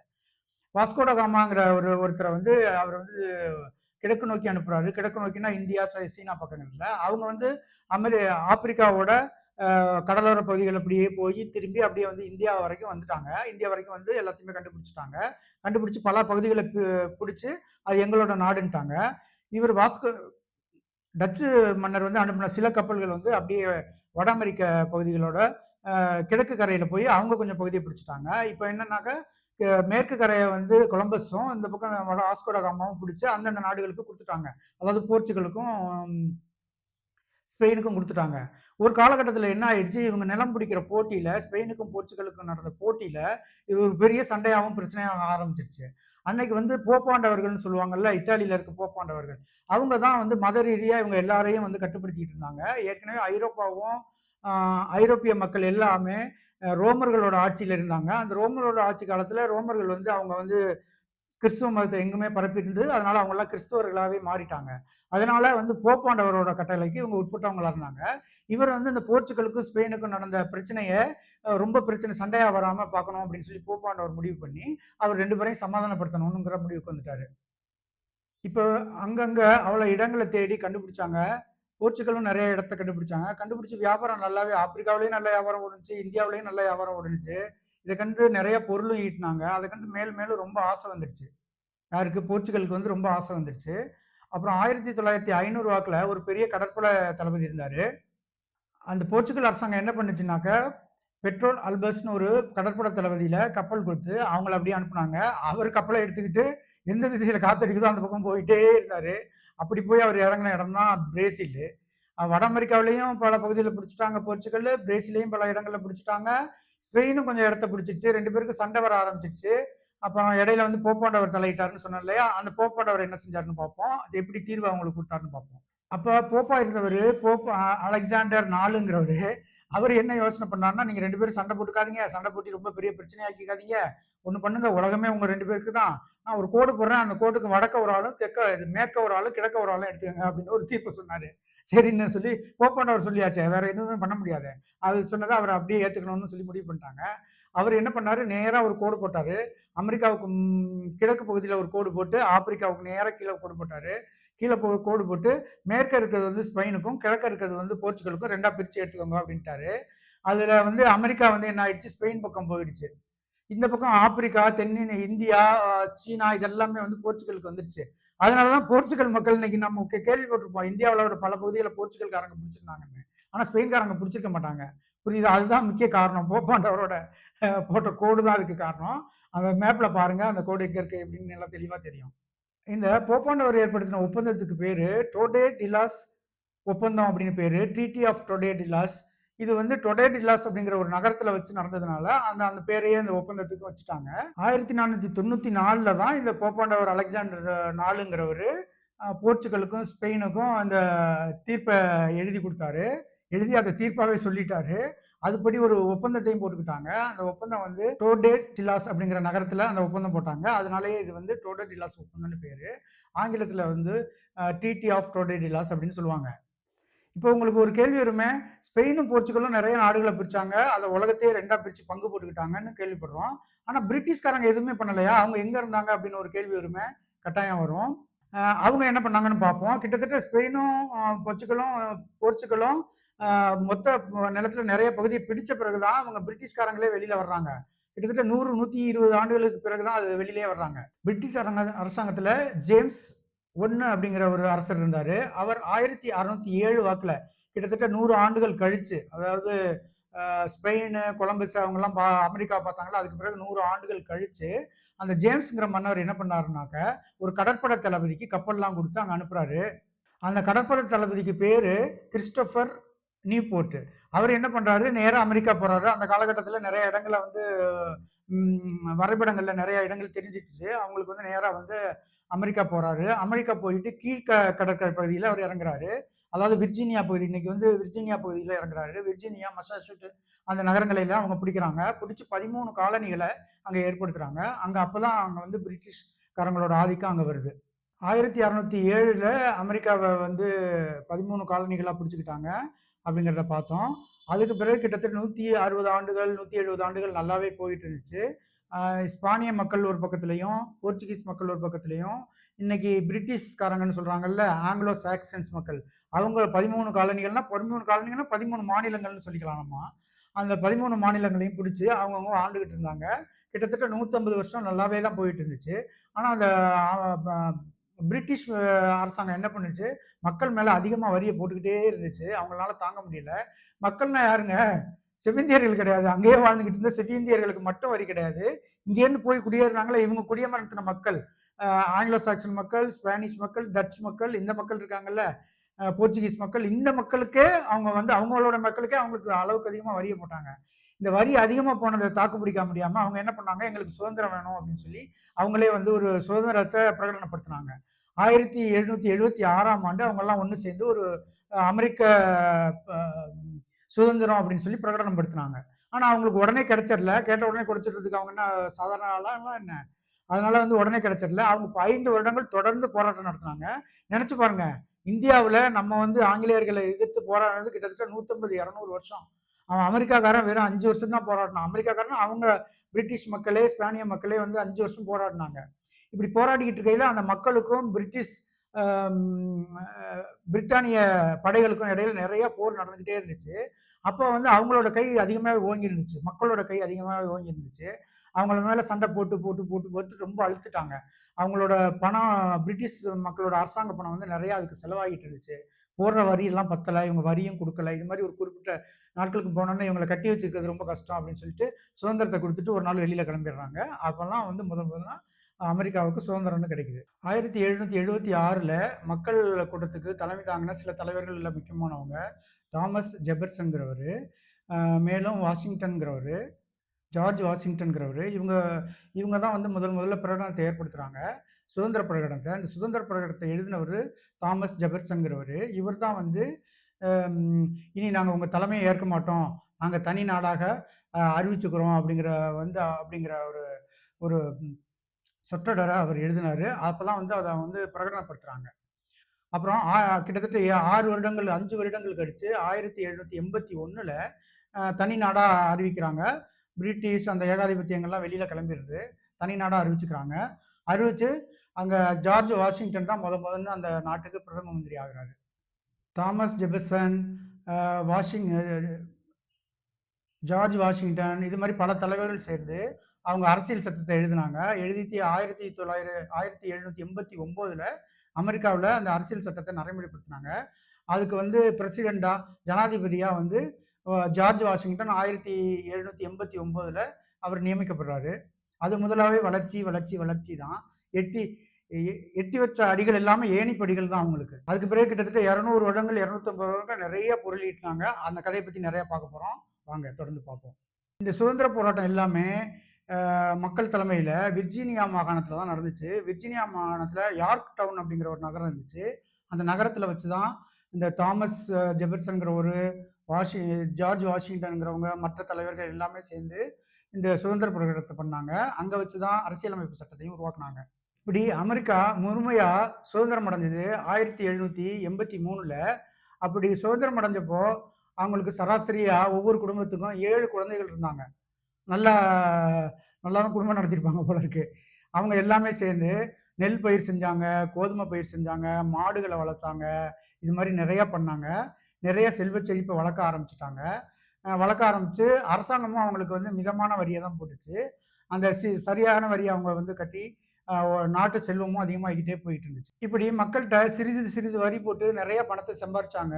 வாஸ்கோட காமாங்கிற ஒருத்தர வந்து அவர் வந்து கிழக்கு நோக்கி அனுப்புறாரு. கிழக்கு நோக்கினா இந்தியா, சீனா பக்கங்கள்ல. அவங்க வந்து அமெரி ஆப்பிரிக்காவோட கடலோர பகுதிகள் அப்படியே போய் திரும்பி அப்படியே வந்து இந்தியா வரைக்கும் வந்துட்டாங்க. இந்தியா வரைக்கும் வந்து எல்லாத்தையுமே கண்டுபிடிச்சுட்டாங்க. கண்டுபிடிச்சு பல பகுதிகள புடிச்சு அது எங்களோட நாடுன்ட்டாங்க. இவர் டச்சு மன்னர் வந்து அனுப்பின சில கப்பல்கள் வந்து அப்படியே வட அமெரிக்க பகுதிகளோட கிழக்கு கரையில போய் அவங்க கொஞ்சம் பகுதிய பிடிச்சுட்டாங்க. இப்ப என்னன்னாக்க, மேற்கு கரைய வந்து கொலம்பஸும், இந்த பக்கம் வாஸ்கோட காமாவும் பிடிச்சு அந்தந்த நாடுகளுக்கு குடுத்துட்டாங்க. அதாவது போர்ச்சுகலுக்கும், ஸ்பெயினுக்கும் குடுத்துட்டாங்க. ஒரு காலகட்டத்தில என்ன ஆயிடுச்சு, இவங்க நிலம் பிடிக்கிற போட்டியில, ஸ்பெயினுக்கும், போர்ச்சுகலுக்கும் நடந்த போட்டியில, இது ஒரு பெரிய சண்டையாவும், பிரச்சனையாவும் ஆரம்பிச்சுருச்சு. அன்னைக்கு வந்து போப்பாண்டவர்கள்ன்னு சொல்லுவாங்கல்ல, இத்தாலியில இருக்க போப்பாண்டவர்கள். அவங்க தான் வந்து மத ரீதியா இவங்க எல்லாரையும் வந்து கட்டுப்படுத்திட்டு இருந்தாங்க. ஏற்கனவே ஐரோப்பாவும், அ ஐரோப்பிய மக்கள் எல்லாமே ரோமர்களோட ஆட்சியில இருந்தாங்க. அந்த ரோமர்களோட ஆட்சி காலத்தில ரோமர்கள் வந்து அவங்க வந்து கிறிஸ்துவ மதத்த எங்குமே பரப்பியிருந்து, அதனால அவங்கலாம் கிறிஸ்தவர்களாவே மாறிட்டாங்க. அதனால வந்து போப்பாண்டவரோட கட்டளைக்கு இவங்க உட்பட்டவங்களா இருந்தாங்க. இவர் வந்து இந்த போர்ச்சுகலுக்கும், ஸ்பெயினுக்கும் நடந்த பிரச்சனைய ரொம்ப பிரச்சனை சண்டையா வராம பார்க்கணும் அப்படின்னு சொல்லி போப்பாண்டவர் முடிவு பண்ணி, அவர் 2 பேரையும் சமாதானப்படுத்தணும்ங்கிற முடிவுக்கு வந்துட்டாரு. இப்ப அங்கங்க அவ்வளோ இடங்கள தேடி கண்டுபிடிச்சாங்க. போர்ச்சுகலும் நெறைய இடத்த கண்டுபிடிச்சாங்க. கண்டுபிடிச்சு வியாபாரம் நல்லாவே ஆப்பிரிக்காவிலயும் நல்ல வியாபாரம் ஓடுனுச்சு, இந்தியாவிலயும் நல்ல வியாபாரம் ஓடுனுச்சு. இத கண்டு நெறைய பொருளும் ஈட்டுனாங்க. அத கண்டு மேலும் மேலும் ரொம்ப ஆசை வந்துருச்சு. யாருக்கு? போர்ச்சுகலுக்கு வந்து ரொம்ப ஆசை வந்துருச்சு. அப்புறம் 1905 வாக்குல ஒரு பெரிய கடற்படை தளபதி இருந்தாரு. அந்த போர்ச்சுகல் அரசாங்கம் என்ன பண்ணுச்சுன்னாக்க, பெட்ரோல் அல்பஸ்ன்னு ஒரு கடற்படை தளபதியில கப்பல் குடுத்து, அவங்கள அப்படியே அனுப்புனாங்க. அவரு கப்பல எடுத்துக்கிட்டு எந்த திசையில காத்தடிக்குதோ அந்த பக்கம் போயிட்டே இருந்தாரு. அப்படி போய் அவர் இறங்குன இடம் தான் பிரேசிலு. வட அமெரிக்காவிலயும் பல பகுதியில பிடிச்சுட்டாங்க போர்ச்சுகல்லு. பிரேசில்லயும் பல இடங்கள்ல பிடிச்சுட்டாங்க. ஸ்பெயினும் கொஞ்சம் இடத்த பிடிச்சிருச்சு. 2 பேருக்கும் சண்டை வர ஆரம்பிச்சுருச்சு. அப்புறம் இடையில வந்து போப்பாண்டவர் தலையிட்டாருன்னு சொன்னேன் இல்லையா? அந்த போப்பாண்டவர் என்ன செஞ்சாருன்னு பார்ப்போம். அது எப்படி தீர்வு அவங்களுக்கு குடுத்தாருன்னு பார்ப்போம். அப்ப போப்பா இருந்தவரு, போப் அலெக்சாண்டர் 4ங்கிறவரு, அவரு என்ன யோசனை பண்ணாருன்னா, நீங்க 2 பேரும் சண்டை போட்டுக்காதீங்க. சண்டை போட்டு ரொம்ப பெரிய பிரச்சனையாக்கிக்காதீங்க. ஒண்ணு பண்ணுங்க, உலகமே உங்க 2 பேருக்கு தான். நான் ஒரு கோடு போடுறேன். அந்த கோட்டுக்கு வடக்க ஒரு ஆளும், மேற்க ஒரு ஆளும், கிழக்க ஒரு ஆளும் எடுத்துக்கங்க அப்படின்னு ஒரு தீர்ப்பு சொன்னாரு. சரின்னு சொல்லி போப்பாண்டவர் சொல்லியாச்சே, வேற எதுவுமே பண்ண முடியாதே. அது சொன்னத அவர் அப்படியே ஏத்துக்கணும்னு சொல்லி முடிவு பண்ணிட்டாங்க. அவர் என்ன பண்ணாரு, நேரா ஒரு கோடு போட்டாரு. அமெரிக்காவுக்கு கிழக்கு பகுதியில ஒரு கோடு போட்டு, ஆப்பிரிக்காவுக்கு நேரா கீழ கோடு போட்டாரு. கீழ கோடு போட்டு, மேற்க இருக்கிறது வந்து ஸ்பெயினுக்கும், கிழக்க இருக்கிறது வந்து போர்ச்சுகலுக்கும் 2ஆ பிரிச்சு எடுத்துக்கோங்க அப்படின்ட்டாரு. அதுல வந்து அமெரிக்கா வந்து என்ன ஆயிடுச்சு, ஸ்பெயின் பக்கம் போயிடுச்சு. இந்த பக்கம் ஆப்பிரிக்கா, இந்தியா, சீனா இதெல்லாமே வந்து போர்ச்சுகலுக்கு வந்துருச்சு. அதனால தான் போர்ச்சுகல் மக்கள் இன்னைக்கு நம்ம கேள்விப்பட்டிருப்போம். இந்தியாவுல பல பகுதிகள போர்ச்சுகல்காரங்க பிடிச்சிருந்தாங்கன்னு. ஆனா ஸ்பெயின்காரங்க பிடிச்சிருக்க மாட்டாங்க. புரியுதா? அதுதான் முக்கிய காரணம். போப்பாண்டவரோட போட்ட கோடு தான் அதுக்கு காரணம். அந்த மேப்ல பாருங்க, அந்த கோடு எங்க இருக்கு அப்படின்னு நல்லா தெளிவா தெரியும். இந்த போப்பாண்டவர் ஏற்படுத்தின ஒப்பந்தத்துக்கு பேரு டோடே டிலாஸ் ஒப்பந்தம் அப்படின்னு பேரு. Treaty of Tordesillas. இது வந்து டொடே டிலாஸ் அப்படிங்கிற ஒரு நகரத்துல வச்சு நடந்ததுனால, அந்த அந்த பேரையே அந்த ஒப்பந்தத்துக்கு வச்சுட்டாங்க. 1494ல தான் இந்த போப்பாண்டவர் அலெக்சாண்டர் 4ங்கிறவரு போர்ச்சுகலுக்கும், ஸ்பெயினுக்கும் அந்த தீர்ப்ப எழுதி குடுத்தாரு. எழுதி அத தீர்ப்பாவே சொல்லிட்டாரு. அதுபடி ஒரு ஒப்பந்தத்தையும் போட்டுக்கிட்டாங்க. அந்த ஒப்பந்தம் வந்து டோர்டே டிலாஸ் அப்படிங்கிற நகரத்துல அந்த ஒப்பந்தம் போட்டாங்க. அதனாலேயே இது வந்து டோர்டே டிலாஸ் ஒப்பந்தம்னு பேரு. ஆங்கிலத்துல வந்து ட்ரீட்டி ஆஃப் டோர்டே டிலாஸ் அப்படின்னு சொல்லுவாங்க. இப்போ உங்களுக்கு ஒரு கேள்வி வருமே, ஸ்பெயினும், போர்ச்சுகலும் நெறைய நாடுகள பிரிச்சாங்க. அத உலகத்தையே 2ஆ பிரிச்சு பங்கு போட்டுக்கிட்டாங்கன்னு கேள்விப்படுறோம். ஆனா பிரிட்டிஷ்காரங்க எதுவுமே பண்ணலையா? அவங்க எங்க இருந்தாங்க அப்படின்னு ஒரு கேள்வி வருமே, கட்டாயம் வரும். அவங்க என்ன பண்ணாங்கன்னு பார்ப்போம். கிட்டத்தட்ட ஸ்பெயினும், போர்ச்சுகலும் போர்ச்சுகலும் மொத்த நிலத்துல நெறைய பகுதிய பிடிச்ச பிறகு தான் அவங்க பிரிட்டிஷ்காரங்களே வெளியில வர்றாங்க. கிட்டத்தட்ட 100, 120 ஆண்டுகளுக்கு பிறகு தான் அது வெளியிலயே வர்றாங்க. பிரிட்டிஷ் அரசாங்கத்துல ஜேம்ஸ் 1 அப்படிங்கிற ஒரு அரசர் இருந்தாரு. அவர் 1607 வாக்குல கிட்டத்தட்ட 100 ஆண்டுகள் கழிச்சு, அதாவது ஸ்பெயின், கொலம்பஸ் அவங்கலாம் அமெரிக்கா பார்த்தாங்கல்ல, அதுக்கு பிறகு 100 ஆண்டுகள் கழிச்சு, அந்த ஜேம்ஸ்ங்கிற மன்னர் என்ன பண்ணாருனாக்க, ஒரு கடற்படை தளபதிக்கு கப்பல்லாம் குடுத்து அங்க அனுப்புறாரு. அந்த கடற்படை தளபதிக்கு பேரு கிறிஸ்டோபர் நியூபோர்ட். அவர் என்ன பண்றாரு, நேரா அமெரிக்கா போறாரு. அந்த காலகட்டத்தில நெறைய இடங்கள வந்து வரைபடங்கள்ல நெறைய இடங்கள் தெரிஞ்சிடுச்சு. அவங்களுக்கு வந்து நேரா வந்து அமெரிக்கா போறாரு. அமெரிக்கா போயிட்டு கடற்கரை பகுதியில அவர் இறங்குறாரு. அதாவது விர்ஜீனியா பகுதி, இன்னைக்கு வந்து விர்ஜீனியா பகுதியில இறங்குறாரு. விர்ஜீனியா, மசாசூசெட்ஸ் அந்த நகரங்களை எல்லாம் அவங்க பிடிக்கிறாங்க. பிடிச்சு 13 காலனிகள அங்க ஏற்படுத்துறாங்க. அப்பதான் அங்க வந்து பிரிட்டிஷ்காரங்களோட ஆதிக்கம் அங்க வருது. 1607ல அமெரிக்காவ வந்து 13 காலனிகளா பிடிச்சுக்கிட்டாங்க அப்படிங்கிறத பார்த்தோம். அதுக்கு பிறகு கிட்டத்தட்ட 160 ஆண்டுகள், 170 ஆண்டுகள் நல்லாவே போயிட்டு இருந்துச்சு. ஸ்பானிய மக்கள் ஒரு பக்கத்துலயும், போர்ச்சுகீஸ் மக்கள் ஒரு பக்கத்துலயும், இன்னைக்கு பிரிட்டிஷ்காரங்கன்னு சொல்றாங்கல்ல, ஆங்கிலோ சாக்சன்ஸ் மக்கள். அவங்க 13 காலனிகள்னா 13 காலனிகள்னா 13 மாநிலங்கள்னு சொல்லிக்கலாம் நம்ம. அந்த 13 மாநிலங்களையும் பிடிச்சு அவங்கவங்க ஆண்டுகிட்டு இருந்தாங்க. கிட்டத்தட்ட 150 வருஷம் நல்லாவே தான் போயிட்டு இருந்துச்சு. ஆனா அந்த பிரிட்டிஷ் அரசாங்கம் என்ன பண்ணுச்சு, மக்கள் மேல அதிகமா வரிய போட்டுக்கிட்டே இருந்துச்சு. அவங்களால தாங்க முடியல. மக்கள்னா யாருங்க? செவிந்தியர்கள் கிடையாது. அங்கேயே வாழ்ந்துகிட்டு இருந்த செவிந்தியர்களுக்கு மட்டும் வரி கிடையாது. இங்கேருந்து போய் குடியேறினாங்களே, இவங்க குடியமர்த்தின மக்கள். ஆங்கிலோ சாக்சன் மக்கள், ஸ்பானிஷ் மக்கள், டச் மக்கள், இந்த மக்கள் இருக்காங்கல்ல, போர்ச்சுகீஸ் மக்கள். இந்த மக்களுக்கே அவங்க வந்து அவங்களோட மக்களுக்கே அவங்களுக்கு அளவுக்கு அதிகமா வரிய போட்டாங்க. இந்த வரி அதிகமா போனத தாக்கு பிடிக்க முடியாம அவங்க என்ன பண்ணாங்க, எங்களுக்கு சுதந்திரம் வேணும் அப்படின்னு சொல்லி அவங்களே வந்து ஒரு சுதந்திரத்த பிரகடனப்படுத்துனாங்க. 1776ஆம் ஆண்டு அவங்கெல்லாம் ஒண்ணு சேர்ந்து ஒரு அமெரிக்க அ சுதந்திரம் அப்படின்னு சொல்லி பிரகடனப்படுத்துனாங்க. ஆனா அவங்களுக்கு உடனே கிடைச்சிரல. கேட்ட உடனே குடைச்சிடுறதுக்கு அவங்க என்ன சாதாரண ஆளாங்களா என்ன? அதனால வந்து உடனே கிடைச்சிரல. அவங்க 5 வருடங்கள் தொடர்ந்து போராட்டம் நடத்துனாங்க. நெனச்சு பாருங்க. இந்தியாவுல நம்ம வந்து ஆங்கிலேயர்கள எதிர்த்து போராடுனது கிட்டத்தட்ட 150, 200 வருஷம். அவன் அமெரிக்காக்காரன் வெறும் 5 வருஷம் தான் போராடினான். அமெரிக்காக்காரன் அவங்க பிரிட்டிஷ் மக்களே, ஸ்பானிய மக்களே வந்து 5 வருஷம் போராடினாங்க. இப்படி போராடிக்கிட்டு இருக்கையில அந்த மக்களுக்கும் பிரிட்டிஷ் பிரிட்டானிய படைகளுக்கும் இடையில நிறைய போர் நடந்துகிட்டே இருந்துச்சு. அப்போ வந்து அவங்களோட கை அதிகமாவே ஓங்கி இருந்துச்சு. மக்களோட கை அதிகமாவே ஓங்கி இருந்துச்சு. அவங்கள மேல சண்டை போட்டு ரொம்ப அழுத்துட்டாங்க. அவங்களோட பணம், பிரிட்டிஷ் மக்களோட அரசாங்க பணம் வந்து நிறைய அதுக்கு செலவாகிட்டு இருந்துச்சு. போடுற வரி எல்லாம் பத்தல. இவங்க வரியும் குடுக்கல. இது மாரி ஒரு குறிப்பிட்ட நாட்களுக்கு போனோனே இவங்கள கட்டி வச்சுக்கிறது ரொம்ப கஷ்டம் அப்படின்னு சொல்லிட்டு சுதந்திரத்த குடுத்துட்டு ஒரு நாள் வெளியில கிளம்பிடுறாங்க. அப்பல்லாம் வந்து முதலா அமெரிக்காவுக்கு சுதந்திரம்னு கிடைக்குது. 1776ல மக்கள் கூட்டத்துக்கு தலைமை தாங்கின சில தலைவர்கள்ல முக்கியமானவங்க, தாமஸ் ஜெஃபர்சன்ங்கிறவரு, மேலும் வாஷிங்டன்ங்கிறவரு, ஜார்ஜ் வாஷிங்டன்ங்கிறவரு. இவங்க இவங்க தான் வந்து முதல்ல பிரகடனத்த ஏற்படுத்துறாங்க. சுதந்திர பிரகடனத்த. இந்த சுதந்திர பிரகடனத்த எழுதினவரு தாமஸ் ஜெஃபர்சன்ங்கிறவரு. இவர் தான் வந்து இனி நாங்க உங்க தலைமைய ஏற்க மாட்டோம். நாங்க தனி நாடாக அறிவிச்சுக்கிறோம் அப்படிங்கிற ஒரு ஒரு சொற்றொடர அவர் எழுதினாரு. அப்பதான் வந்து அத வந்து பிரகடனப்படுத்துறாங்க. அப்புறம் கிட்டத்தட்ட 6 வருடங்கள், 5 வருடங்கள் கழிச்சு 1781ல தனி நாடா அறிவிக்கிறாங்க. பிரிட்டிஷ் அந்த ஏகாதிபத்தியங்கள்லாம் வெளியில கிளம்பிருது. தனி நாடா அறிவிச்சுக்கிறாங்க. அறிவிச்சு அங்க ஜார்ஜ் வாஷிங்டன் தான் முதல்ல அந்த நாட்டுக்கு பிரதம மந்திரி ஆகுறாரு. தாமஸ் ஜெஃபர்சன், அ வாஷிங் அ ஜார்ஜ் வாஷிங்டன் இது மாரி பல தலைவர்கள் சேர்ந்து அவங்க அரசியல் சட்டத்த எழுதுனாங்க. எழுதி 1789ல அமெரிக்காவுல அந்த அரசியல் சட்டத்த நடைமுறைப்படுத்துனாங்க. அதுக்கு வந்து பிரசிடென்ட்டா, ஜனாதிபதியா வந்து ஜார்ஜ் வாஷிங்டன் 1789ல அவர் நியமிக்கப்படுறாரு. அது முதலாவே வளர்ச்சி, வளர்ச்சி, வளர்ச்சி தான். எட்டி எட்டி வச்ச அடிகள் எல்லாமே ஏணிப்படிகள் தான் அவங்களுக்கு. அதுக்கு பிறகு கிட்டத்தட்ட 200 வருடங்கள், 250 வருடங்கள் நெறைய பொருள் ஈட்டினாங்க. அந்த கதைய பத்தி நெறைய பார்க்க போறோம். வாங்க தொடர்ந்து பார்ப்போம். இந்த சுதந்திர போராட்டம் எல்லாமே மக்கள் தலைமையில விர்ஜீனியா மாகாணத்தில தான் நடந்துச்சு. விர்ஜீனியா மாகாணத்தில யார்க் டவுன் அப்படிங்கிற ஒரு நகரம் இருந்துச்சு. அந்த நகரத்தில வச்சு தான் இந்த தாமஸ் ஜெஃபர்சன்ங்கிற ஒரு வாஷி ஜார்ஜ் வாஷிங்டன்ங்கிறவங்க, மற்ற தலைவர்கள் எல்லாமே சேர்ந்து இந்த சுதந்திர போராட்டத்த பண்ணாங்க. அங்க வச்சு தான் அரசியலமைப்பு சட்டத்தையும் உருவாக்குனாங்க. இப்படி அமெரிக்கா முழுமையா சுதந்திரம் அடைஞ்சது 1783ல. அப்படி சுதந்திரம் அடைஞ்சப்போ, அவங்களுக்கு சராசரியா ஒவ்வொரு குடும்பத்துக்கும் 7 குழந்தைகள் இருந்தாங்க. நல்லா நல்லா தான் குடும்பம் நடத்தியிருப்பாங்க போல இருக்கு. அவங்க எல்லாமே சேர்ந்து நெல் பயிர் செஞ்சாங்க, கோதுமை பயிர் செஞ்சாங்க, மாடுகள வளர்த்தாங்க. இது மாரி நெறைய பண்ணாங்க. நெறைய செல்வச் செழிப்ப வளர்க்க ஆரம்பிச்சுட்டாங்க. வளர்க்க ஆரம்பிச்சு அரசாங்கமும் அவங்களுக்கு வந்து மிதமான வரிய தான் போட்டுச்சு. அந்த சரியான வரிய அவங்க வந்து கட்டி, நாட்டு செல்வமும் அதிகமாகிக்கிட்டே போயிட்டு இருந்துச்சு. இப்படி மக்கள்ட்ட சிறிது சிறிது வரி போட்டு நெறைய பணத்த சம்பாரிச்சாங்க.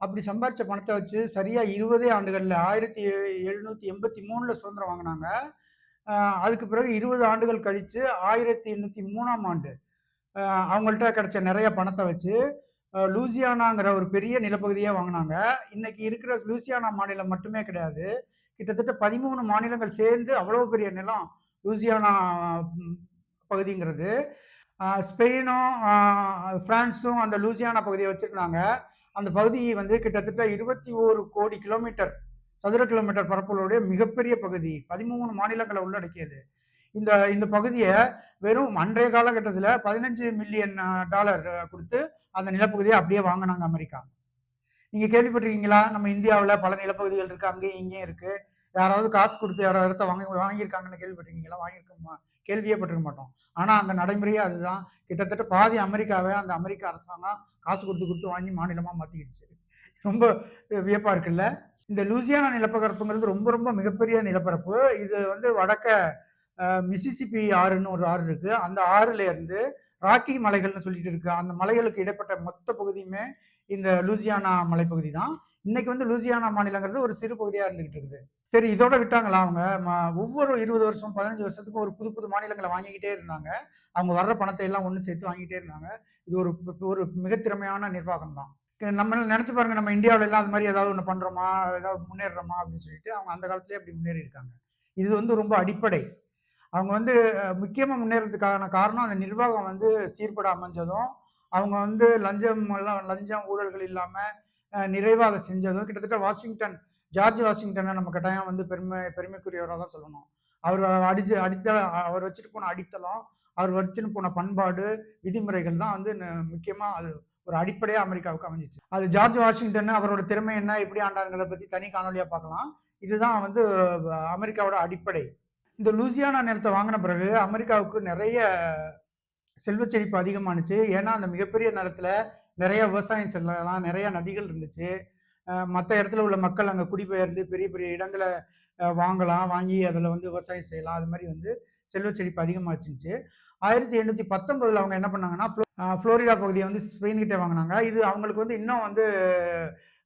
அப்படி சம்பாரிச்ச பணத்த வச்சு சரியா 20 ஆண்டுகள்ல 1783ல சுதந்திரம் வாங்குனாங்க. அ அதுக்கு பிறகு 20 ஆண்டுகள் கழிச்சு 1803ஆம் ஆண்டு அ அவங்கள்ட்ட கிடைச்ச நெறைய பணத்த வச்சு லூசியானாங்கிற ஒரு பெரிய நிலப்பகுதிய வாங்குனாங்க. இன்னைக்கு இருக்கிற லூசியானா மாநிலம் மட்டுமே கிடையாது. கிட்டத்தட்ட 13 மாநிலங்கள் சேர்ந்து அவ்வளவு பெரிய நிலம் லூசியானா ம் பகுதிங்கிறது. ஸ்பெயினும், பிரான்ஸும் அந்த லூசியானா பகுதிய வச்சிருந்தாங்க. அந்த பகுதி வந்து கிட்டத்தட்ட 21 கோடி கிலோமீட்டர் சதுர கிலோமீட்டர் பரப்பளவுடைய மிகப்பெரிய பகுதி. 13 மாநிலங்கள உள்ளடக்கியது. இந்த இந்த பகுதிய வெறும் அன்றைய காலகட்டத்தில 15 மில்லியன் டாலர் குடுத்து அந்த நிலப்பகுதிய அப்படியே வாங்குனாங்க அமெரிக்கா. நீங்க கேள்விப்பட்டிருக்கீங்களா? நம்ம இந்தியாவுல பல நிலப்பகுதிகள் இருக்கு. அங்கேயும் இங்கேயும் இருக்கு. யாராவது காசு குடுத்து இடத்த வாங்கியிருக்காங்கன்னு கேள்விப்பட்டிருக்கீங்களா? கேள்வியே பட்டிருக்க மாட்டோம். ஆனா அங்க நடைமுறையே அதுதான். கிட்டத்தட்ட பாதி அமெரிக்காவ அந்த அமெரிக்க அரசாங்கம் காசு குடுத்து குடுத்து வாங்கி மாநிலமா மாத்திக்கிடுச்சு. ரொம்ப வியப்பா இருக்குல்ல? இந்த லூசியானா நிலப்பரப்புங்கிறது ரொம்ப ரொம்ப மிகப்பெரிய நிலப்பரப்பு. இது வந்து வடக்க மிசிசிப்பி ஆறுன்னு ஒரு ஆறு இருக்கு. அந்த ஆறுல இருந்து ராக்கி மலைகள்னு சொல்லிட்டு இருக்கு. அந்த மலைகளுக்கு இடைப்பட்ட மொத்த பகுதியுமே இந்த லூசியானா மலைப்பகுதி தான். இன்னைக்கு வந்து லூசியானா மாநிலங்கிறது ஒரு சிறு பகுதியா இருந்துகிட்டு இருக்குது. சரி இதோட விட்டாங்களா அவங்க? ஒவ்வொரு 20 வருஷம், 15 வருஷத்துக்கு ஒரு புது புது மாநிலங்கள வாங்கிக்கிட்டே இருந்தாங்க. அவங்க வர்ற பணத்த எல்லாம் ஒண்ணு சேர்த்து வாங்கிட்டே இருந்தாங்க. இது ஒரு ஒரு மிக திறமையான நிர்வாகம் தான். நம்ம நெனச்சு பாருங்க, நம்ம இந்தியாவுல எல்லாம் அது மாரி ஏதாவது ஒண்ணு பண்றோமா? ஏதாவது முன்னேறுறோமா? அப்படின்னு சொல்லிட்டு அவங்க அந்த காலத்திலேயே அப்படி முன்னேறி இருக்காங்க. இது வந்து ரொம்ப அடிப்படை. அவங்க வந்து முக்கியமா முன்னேறதுக்கான காரணம் அந்த நிர்வாகம் வந்து சீர்பட அமைஞ்சதும், அவங்க வந்து லஞ்சம், ஊழல்கள் இல்லாம நிறைவா அத செஞ்சதும், கிட்டத்தட்ட ஜார்ஜ் வாஷிங்டன நம்ம கட்டாயம் வந்து பெருமைக்குரியவரா தான் சொல்லணும். அவரு அவர் வச்சுட்டு போன அடித்தளம், அவர் வச்சுன்னு போன பண்பாடு, விதிமுறைகள் தான் வந்து முக்கியமா அது ஒரு அடிப்படையா அமெரிக்காவுக்கு அமைஞ்சுச்சு. அது ஜார்ஜ் வாஷிங்டன் அவரோட திறமை என்ன, எப்படி ஆண்டாருங்கிறத பத்தி தனி காணொளியா பார்க்கலாம். இதுதான் வந்து அமெரிக்காவோட அடிப்படை. இந்த லூசியானா நிலத்த வாங்குன பிறகு அமெரிக்காவுக்கு நெறைய செல்வச் செழிப்பு அதிகமானுச்சு. ஏன்னா, அந்த மிகப்பெரிய நிலத்துல நெறைய விவசாயம் செய்யலாம், நெறைய நதிகள் இருந்துச்சு. மத்த இடத்துல உள்ள மக்கள் அங்க குடிபெயர்ந்து பெரிய பெரிய இடங்கள வாங்கலாம். வாங்கி அதுல வந்து விவசாயம் செய்யலாம். அது மாரி வந்து செல்வச் செழிப்பு அதிகமாச்சுருந்துச்சு. 1819ல அவங்க என்ன பண்ணாங்கன்னா, புளோரிடா பகுதிய வந்து ஸ்பெயின் கிட்ட வாங்குனாங்க. இது அவங்களுக்கு வந்து இன்னும் வந்து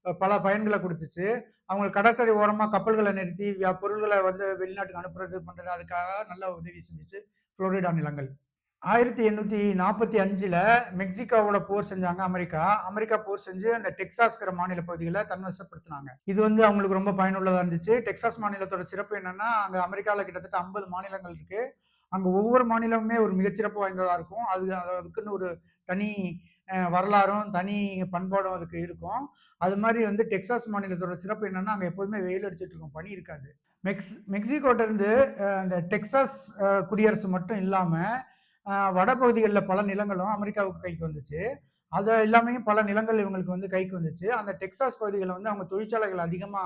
பல பயன்கள குடுத்துச்சு. அவங்க கடற்கரை ஓரமா கப்பல்கள நிறுத்தி பொருள்கள வந்து வெளிநாட்டுக்கு அனுப்புறது, பண்றது அதுக்காக நல்ல உதவி செஞ்சுச்சு புளோரிடா நிலங்கள். 1845ல மெக்சிகோவோட போர் செஞ்சாங்க அமெரிக்கா. அமெரிக்கா போர் செஞ்சு அந்த டெக்சாஸ்ங்கிற மாநில பகுதிகள தன்வசப்படுத்துனாங்க. இது வந்து அவங்களுக்கு ரொம்ப பயனுள்ளதா இருந்துச்சு. டெக்சாஸ் மாநிலத்தோட சிறப்பு என்னன்னா, அங்க அமெரிக்கால கிட்டத்தட்ட 50 மாநிலங்கள் இருக்கு. அங்க ஒவ்வொரு மாநிலமுமே ஒரு மிகச்சிறப்பு வாய்ந்ததா இருக்கும். அதுக்குன்னு ஒரு தனி வரலாறும், தனி பண்பாடும் அதுக்கு இருக்கும். அது மாரி வந்து டெக்சாஸ் மாநிலத்தோட சிறப்பு என்னன்னா, அங்க எப்போதுமே வெயில் அடிச்சிட்டு இருக்கும். பனி இருக்காது. மெக்சிகோட்ட இருந்து அந்த டெக்சாஸ் குடியரசு மட்டும் இல்லாம, வடபகுதிகள்ல பல நிலங்களும் அமெரிக்காவுக்கு கைக்கு வந்துச்சு. அது இல்லாமயும் பல நிலங்கள் இவங்களுக்கு வந்து கைக்கு வந்துச்சு. அந்த டெக்சாஸ் பகுதிகள்ல வந்து அவங்க தொழிற்சாலைகள் அதிகமா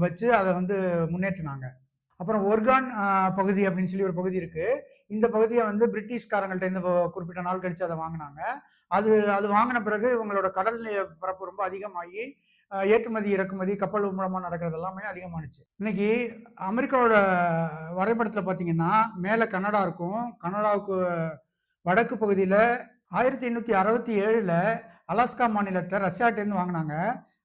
வச்சு அத வந்து முன்னேற்றுனாங்க. அப்புறம் ஒர்கான் பகுதி அப்படின்னு சொல்லி ஒரு பகுதி இருக்கு. இந்த பகுதிய வந்து பிரிட்டிஷ்காரங்கள்ட்ட இருந்து குறிப்பிட்ட நாள் கழிச்சு அத வாங்குனாங்க. அது அது வாங்குன பிறகு இவங்களோட கடல் பரப்பு ரொம்ப அதிகமாகி, ஏற்றுமதி, இறக்குமதி கப்பல் மூலமா நடக்கிறது எல்லாமே அதிகமானுச்சு. இன்னைக்கு அமெரிக்காவோட வரைபடத்துல பார்த்தீங்கன்னா, மேல கனடா இருக்கும். கனடாவுக்கு வடக்கு பகுதியில 1867ல அலாஸ்கா மாநிலத்த ரஷ்யாட்டேருந்து வாங்குனாங்க.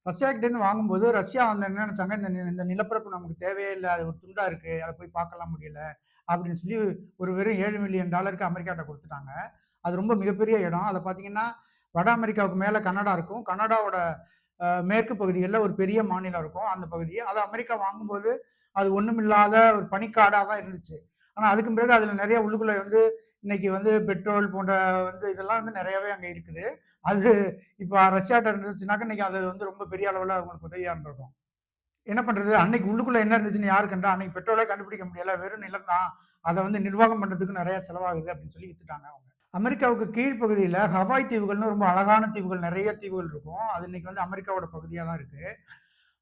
ரஷ்யாகிட்டேருந்து வாங்கும்போது, ரஷ்யா வந்து என்ன நெனச்சாங்க, இந்த நிலப்பரப்பு நமக்கு தேவையே இல்ல. அது ஒரு துண்டா இருக்கு. அத போய் பார்க்கலாம் முடியல. அப்படின்னு சொல்லி ஒரு வெறும் $7 மில்லியன் அமெரிக்காட்ட குடுத்துட்டாங்க. அது ரொம்ப மிகப்பெரிய இடம். அத பார்த்தீங்கன்னா, வட அமெரிக்காவுக்கு மேல கனடா இருக்கும். கனடாவோட மேற்கு பகுதிகள்ல ஒரு பெரிய மாநிலம் இருக்கும். அந்த பகுதி. அத அமெரிக்கா வாங்கும்போது, அது ஒண்ணுமில்லாத ஒரு பனிக்காடா தான் இருந்துச்சு. ஆனா, அதுக்கு பிறகு அதுல நெறைய உள்ளுக்குள்ள வந்து இன்னைக்கு வந்து பெட்ரோல் போன்ற வந்து இதெல்லாம் வந்து நெறையாவே அங்க இருக்குது. அது இப்ப ரஷ்யாட்ட இருந்துச்சுனாக்க, இன்னைக்கு அது வந்து ரொம்ப பெரிய அளவுல அவங்களுக்கு உதவியா இருந்திருக்கும். என்ன பண்றது? அன்னைக்கு உள்ளுக்குள்ள என்ன இருந்துச்சுன்னு யாரு கண்டா? அன்னைக்கு பெட்ரோலே கண்டுபிடிக்க முடியல. வெறும் நிலம் தான். அத வந்து நிர்வாகம் பண்றதுக்கு நெறைய செலவாகுது அப்படின்னு சொல்லி வித்துட்டாங்க அவங்க. அமெரிக்காவுக்கு கீழ் பகுதியில ஹவாய் தீவுகள்னு ரொம்ப அழகான தீவுகள், நெறைய தீவுகள் இருக்கும். அது இன்னைக்கு வந்து அமெரிக்காவோட பகுதியா தான் இருக்கு.